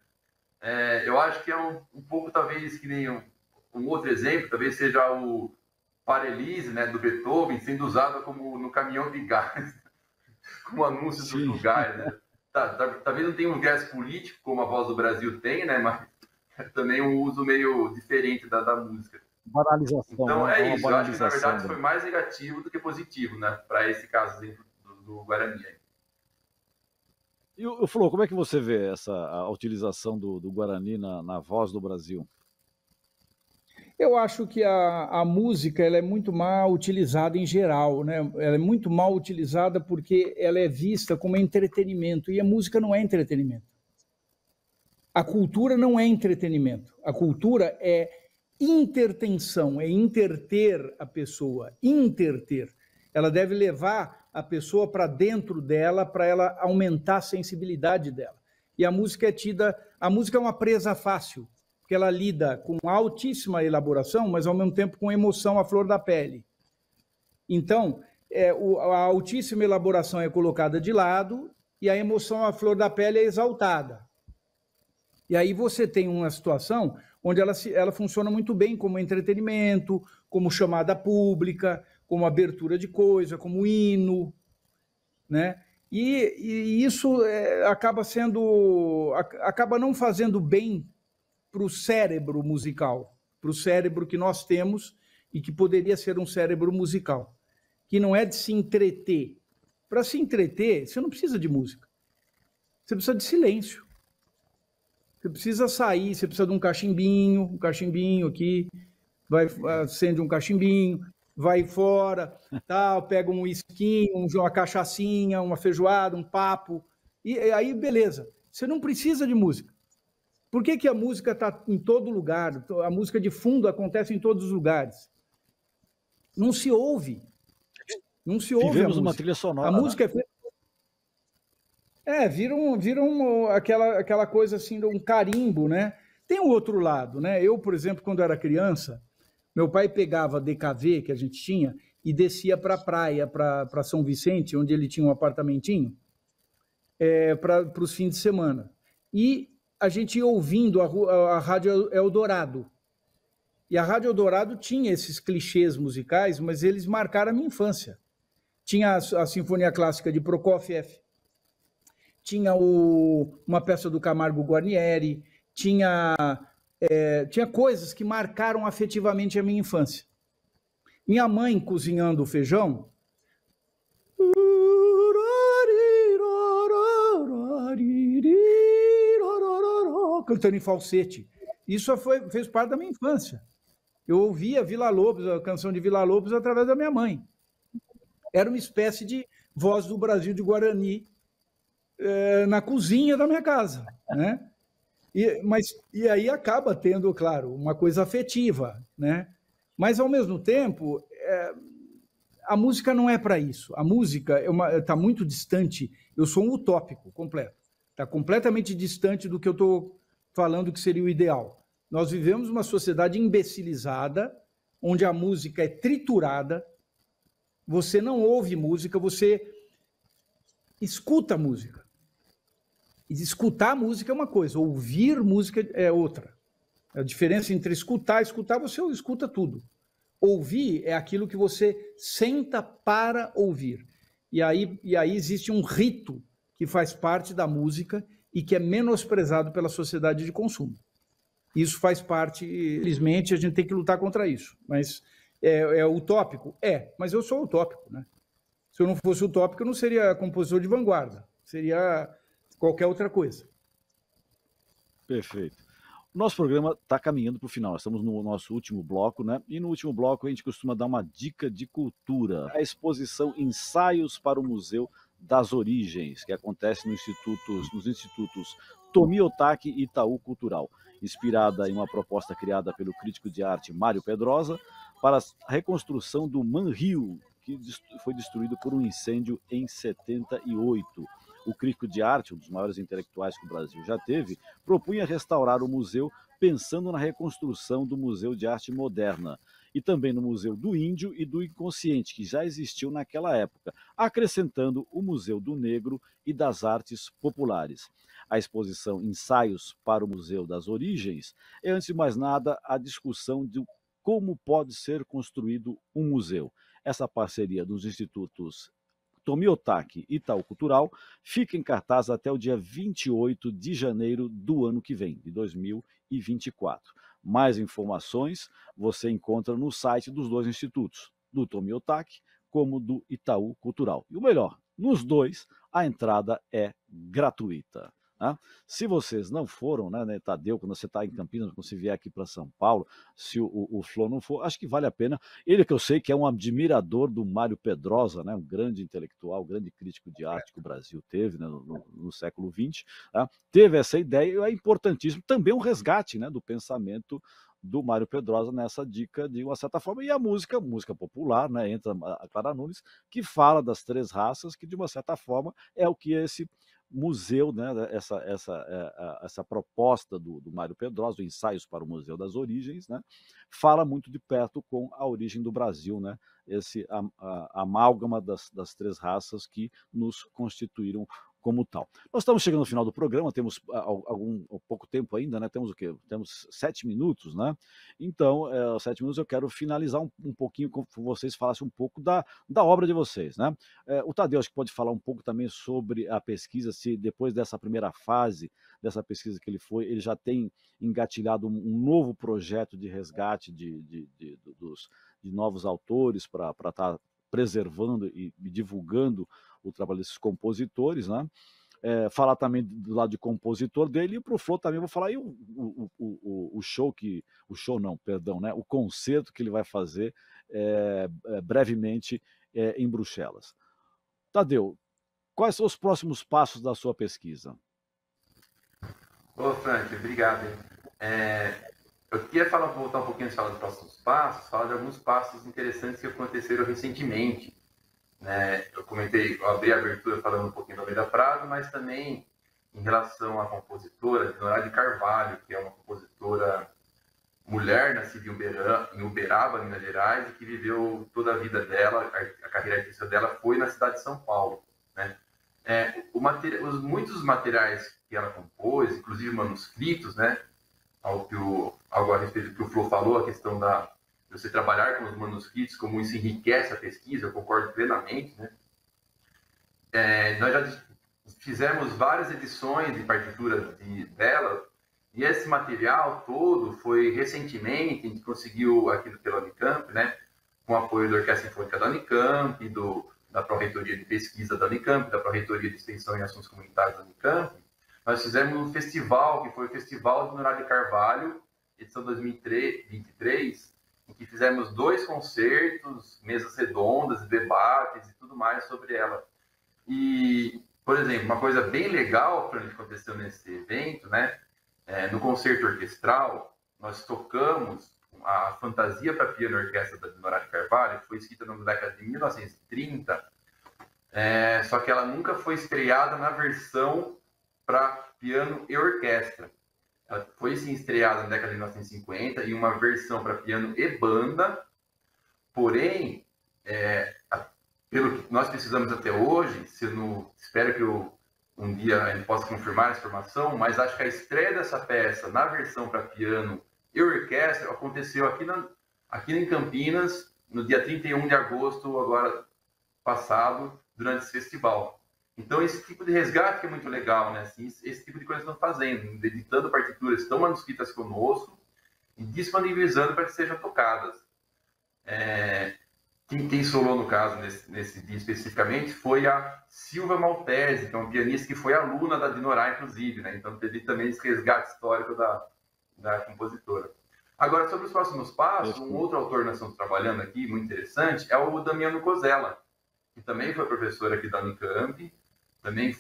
Eu acho que é um pouco, talvez, que nem um outro exemplo, talvez seja o Parelise, né, do Beethoven, sendo usado como no caminhão de gás, como anúncio do gás, né? Talvez não tenha um viés político como a Voz do Brasil tem, né? Mas também um uso meio diferente da música. Banalização. Então é isso. Eu acho que, na verdade, foi mais negativo do que positivo, né? Para esse caso do Guarani. E o Flor, como é que você vê a utilização do Guarani na Voz do Brasil? Eu acho que a música ela é muito mal utilizada em geral, né? Ela é muito mal utilizada porque ela é vista como entretenimento, e a música não é entretenimento. A cultura não é entretenimento. A cultura é intertenção, é interter a pessoa, interter. Ela deve levar a pessoa para dentro dela, para ela aumentar a sensibilidade dela. E a música a música é uma presa fácil, porque ela lida com altíssima elaboração, mas ao mesmo tempo com emoção à flor da pele. Então, a altíssima elaboração é colocada de lado e a emoção à flor da pele é exaltada. E aí você tem uma situação onde ela funciona muito bem como entretenimento, como chamada pública, como abertura de coisa, como hino, né? E isso acaba não fazendo bem para o cérebro musical, para o cérebro que nós temos e que poderia ser um cérebro musical, que não é de se entreter. Para se entreter, você não precisa de música. Você precisa de silêncio. Você precisa sair, você precisa de um cachimbinho aqui, acende um cachimbinho, vai fora, tal, pega um whisky, uma cachaçinha, uma feijoada, um papo, e aí beleza. Você não precisa de música. Por que a música está em todo lugar? A música de fundo acontece em todos os lugares. Não se ouve. Não se ouve. Vivemos uma trilha sonora. A música é feita. Vira aquela coisa assim, um carimbo, né? Tem o outro lado, né? Eu, por exemplo, quando era criança, meu pai pegava a DKV que a gente tinha e descia para a praia, para São Vicente, onde ele tinha um apartamentinho, para os fins de semana. E a gente ia ouvindo a Rádio Eldorado. E a Rádio Eldorado tinha esses clichês musicais, mas eles marcaram a minha infância. Tinha a Sinfonia Clássica de Prokofiev, tinha uma peça do Camargo Guarnieri, tinha coisas que marcaram afetivamente a minha infância. Minha mãe cozinhando o feijão, cantando em falsete. Isso fez parte da minha infância. Eu ouvia Vila Lobos, a canção de Vila Lobos, através da minha mãe. Era uma espécie de Voz do Brasil de Guarani na cozinha da minha casa, né? E aí acaba tendo, claro, uma coisa afetiva, né? Mas, ao mesmo tempo, a música não é para isso. A música está muito distante. Eu sou um utópico completo. Está completamente distante do que eu estou falando que seria o ideal. Nós vivemos uma sociedade imbecilizada, onde a música é triturada, você não ouve música, você escuta música. E escutar música é uma coisa, ouvir música é outra. A diferença entre escutar você escuta tudo. Ouvir é aquilo que você senta para ouvir. E aí existe um rito que faz parte da música e que é menosprezado pela sociedade de consumo. Isso faz parte, infelizmente, a gente tem que lutar contra isso. Mas é utópico? Mas eu sou utópico, né? Se eu não fosse utópico, eu não seria compositor de vanguarda. Seria qualquer outra coisa. Perfeito. O nosso programa está caminhando para o final. Nós estamos no nosso último bloco, né? E no último bloco a gente costuma dar uma dica de cultura. A exposição Ensaios para o Museu das Origens, que acontece nos institutos Tomi Otaki e Itaú Cultural, inspirada em uma proposta criada pelo crítico de arte Mário Pedrosa para a reconstrução do Manrio, que foi destruído por um incêndio em 78. O crítico de arte, um dos maiores intelectuais que o Brasil já teve, propunha restaurar o museu pensando na reconstrução do Museu de Arte Moderna e também no Museu do Índio e do Inconsciente, que já existiu naquela época, acrescentando o Museu do Negro e das Artes Populares. A exposição Ensaios para o Museu das Origens é, antes de mais nada, a discussão de como pode ser construído um museu. Essa parceria dos institutos Tomi Otaki e Itaú Cultural fica em cartaz até o dia 28 de janeiro do ano que vem, de 2024. Mais informações você encontra no site dos dois institutos, do Tomi Otaki como do Itaú Cultural. E o melhor, nos dois a entrada é gratuita. Né? Se vocês não foram, né, Tadeu, quando você está em Campinas, quando você vier aqui para São Paulo, se o Flor não for, acho que vale a pena. Ele que eu sei que é um admirador do Mário Pedrosa, né, um grande intelectual, um grande crítico de arte que o Brasil teve, né, no século XX, tá? Teve essa ideia e é importantíssimo também um resgate, né, do pensamento do Mário Pedrosa nessa dica de uma certa forma, e a música popular, né, entra a Clara Nunes, que fala das três raças, que de uma certa forma é o que esse museu, né, essa proposta do Mário Pedrosa, do Ensaios para o Museu das Origens, né, fala muito de perto com a origem do Brasil, né, esse amálgama das três raças que nos constituíram como tal. Nós estamos chegando no final do programa, temos pouco tempo ainda, né? Temos o quê? Temos 7 minutos, né? Então, 7 minutos eu quero finalizar um pouquinho com vocês, falassem um pouco da obra de vocês, né? O Tadeu acho que pode falar um pouco também sobre a pesquisa, se depois dessa primeira fase dessa pesquisa que ele já tem engatilhado um novo projeto de resgate de novos autores para estar preservando e divulgando o trabalho desses compositores, né? Falar também do lado de compositor dele, e para o Flor também vou falar aí o né? O concerto que ele vai fazer brevemente em Bruxelas. Tadeu, quais são os próximos passos da sua pesquisa? Ô, Frank, obrigado. Eu queria voltar um pouquinho, falar dos próximos passos, falar de alguns passos interessantes que aconteceram recentemente. Eu abri a abertura falando um pouquinho da Almeida Prado, mas também em relação à compositora Dinora de Carvalho, que é uma compositora mulher, nascida em Uberaba, Minas Gerais, e que viveu toda a vida dela, a carreira artística dela foi na cidade de São Paulo, né? Muitos materiais que ela compôs, inclusive manuscritos, né? Algo a respeito do que o Flor falou, a questão de você trabalhar com os manuscritos, como isso enriquece a pesquisa, eu concordo plenamente, né? Nós já fizemos várias edições de partitura dela, e esse material todo foi recentemente, a gente conseguiu aquilo pela Unicamp, né? Com o apoio da Orquestra Sinfônica da Unicamp, da Pró-Reitoria de Pesquisa da Unicamp, da Pró-Reitoria de Extensão e Assuntos Comunitários da Unicamp. Nós fizemos um festival, que foi o Festival de Dinora de Carvalho, edição 2023, em que fizemos 2 concertos, mesas redondas, debates e tudo mais sobre ela. E, por exemplo, uma coisa bem legal que aconteceu nesse evento, né? No concerto orquestral, nós tocamos a Fantasia para Piano e Orquestra da Dinora de Carvalho, que foi escrita na década de 1930, só que ela nunca foi estreada na versão para piano e orquestra. Ela foi sim estreada na década de 1950 em uma versão para piano e banda, porém, pelo que nós precisamos até hoje, espero que um dia a gente possa confirmar essa informação, mas acho que a estreia dessa peça na versão para piano e orquestra aconteceu aqui em Campinas, no dia 31 de agosto, agora passado, durante esse festival. Então, esse tipo de resgate que é muito legal, né? Assim, esse tipo de coisa estão fazendo, editando partituras, estão manuscritas conosco e disponibilizando para que sejam tocadas. Quem solou, no caso, nesse dia especificamente, foi a Silvia Maltese, que é uma pianista que foi aluna da Dinorah, inclusive, né? Então, teve também esse resgate histórico da compositora. Agora, sobre os próximos passos, um outro autor que nós estamos trabalhando aqui, muito interessante, é o Damiano Cosella, que também foi professor aqui da Unicamp, também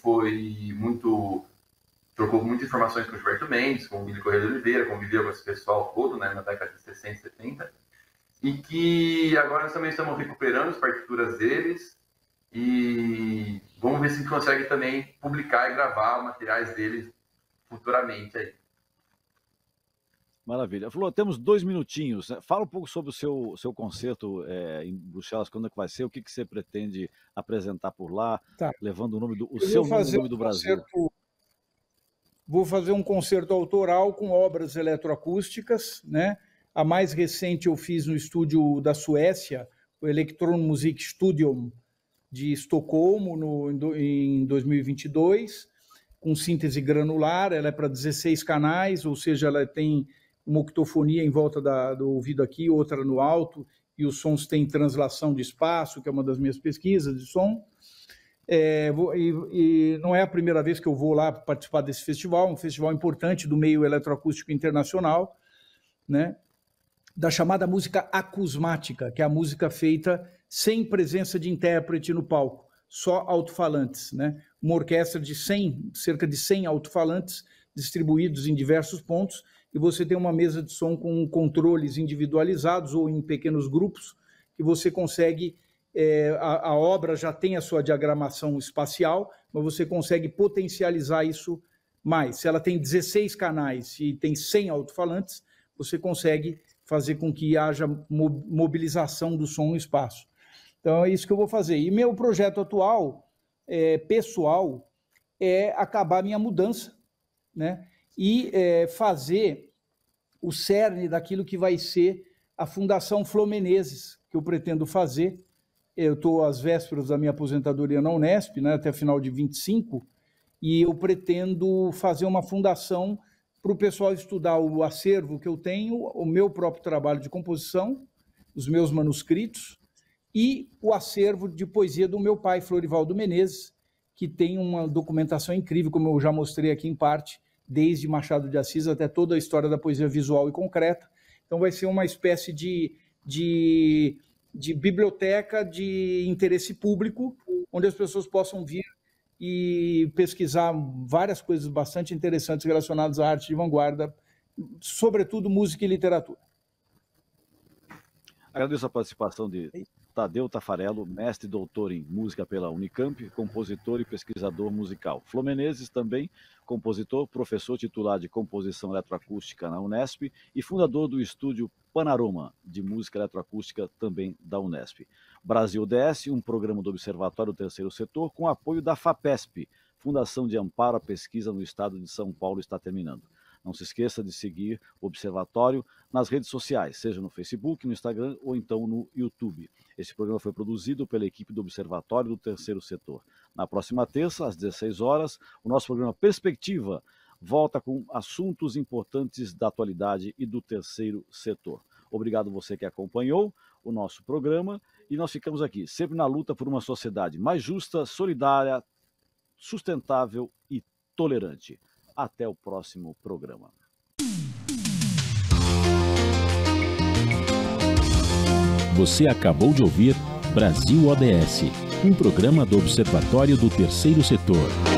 trocou muitas informações com o Gilberto Mendes, com o Billy Correia de Oliveira, conviveu com esse pessoal todo, né, na década de 60 e 70, e que agora nós também estamos recuperando as partituras deles e vamos ver se a gente consegue também publicar e gravar materiais deles futuramente aí. Maravilha. Flor, temos 2 minutinhos. Fala um pouco sobre o seu concerto em Bruxelas, quando é que vai ser, o que você pretende apresentar por lá, levando o nome do Brasil. Vou fazer um concerto autoral com obras eletroacústicas, né? A mais recente eu fiz no estúdio da Suécia, o Electronmusik Studium de Estocolmo, em 2022, com síntese granular. Ela é para 16 canais, ou seja, ela tem uma octofonia em volta do ouvido aqui, outra no alto, e os sons têm translação de espaço, que é uma das minhas pesquisas de som. E não é a primeira vez que eu vou lá participar desse festival, um festival importante do meio eletroacústico internacional, né? Da chamada música acusmática, que é a música feita sem presença de intérprete no palco, só alto-falantes, né? Uma orquestra de cerca de 100 alto-falantes distribuídos em diversos pontos, e você tem uma mesa de som com controles individualizados ou em pequenos grupos, que você consegue, a obra já tem a sua diagramação espacial, mas você consegue potencializar isso mais. Se ela tem 16 canais e tem 100 alto-falantes, você consegue fazer com que haja mobilização do som no espaço. Então, é isso que eu vou fazer. E meu projeto atual, pessoal, é acabar minha mudança, né? E fazer o cerne daquilo que vai ser a Fundação Flor Menezes, que eu pretendo fazer. Eu estou às vésperas da minha aposentadoria na Unesp, né, até final de 25, e eu pretendo fazer uma fundação para o pessoal estudar o acervo que eu tenho, o meu próprio trabalho de composição, os meus manuscritos, e o acervo de poesia do meu pai, Florivaldo Menezes, que tem uma documentação incrível, como eu já mostrei aqui em parte, desde Machado de Assis até toda a história da poesia visual e concreta. Então vai ser uma espécie de biblioteca de interesse público, onde as pessoas possam vir e pesquisar várias coisas bastante interessantes relacionadas à arte de vanguarda, sobretudo música e literatura. Agradeço a participação de Tadeu Tafarello, mestre e doutor em música pela Unicamp, compositor e pesquisador musical. Flor Menezes também, compositor, professor titular de composição eletroacústica na Unesp e fundador do estúdio Panorama de música eletroacústica também da Unesp. Brasil DS, um programa do Observatório do Terceiro Setor com apoio da FAPESP, Fundação de Amparo à Pesquisa no Estado de São Paulo, está terminando. Não se esqueça de seguir o Observatório nas redes sociais, seja no Facebook, no Instagram ou então no YouTube. Esse programa foi produzido pela equipe do Observatório do Terceiro Setor. Na próxima terça, às 16 horas, o nosso programa Perspectiva volta com assuntos importantes da atualidade e do terceiro setor. Obrigado você que acompanhou o nosso programa e nós ficamos aqui, sempre na luta por uma sociedade mais justa, solidária, sustentável e tolerante. Até o próximo programa. Você acabou de ouvir Brasil ODS, um programa do Observatório do Terceiro Setor.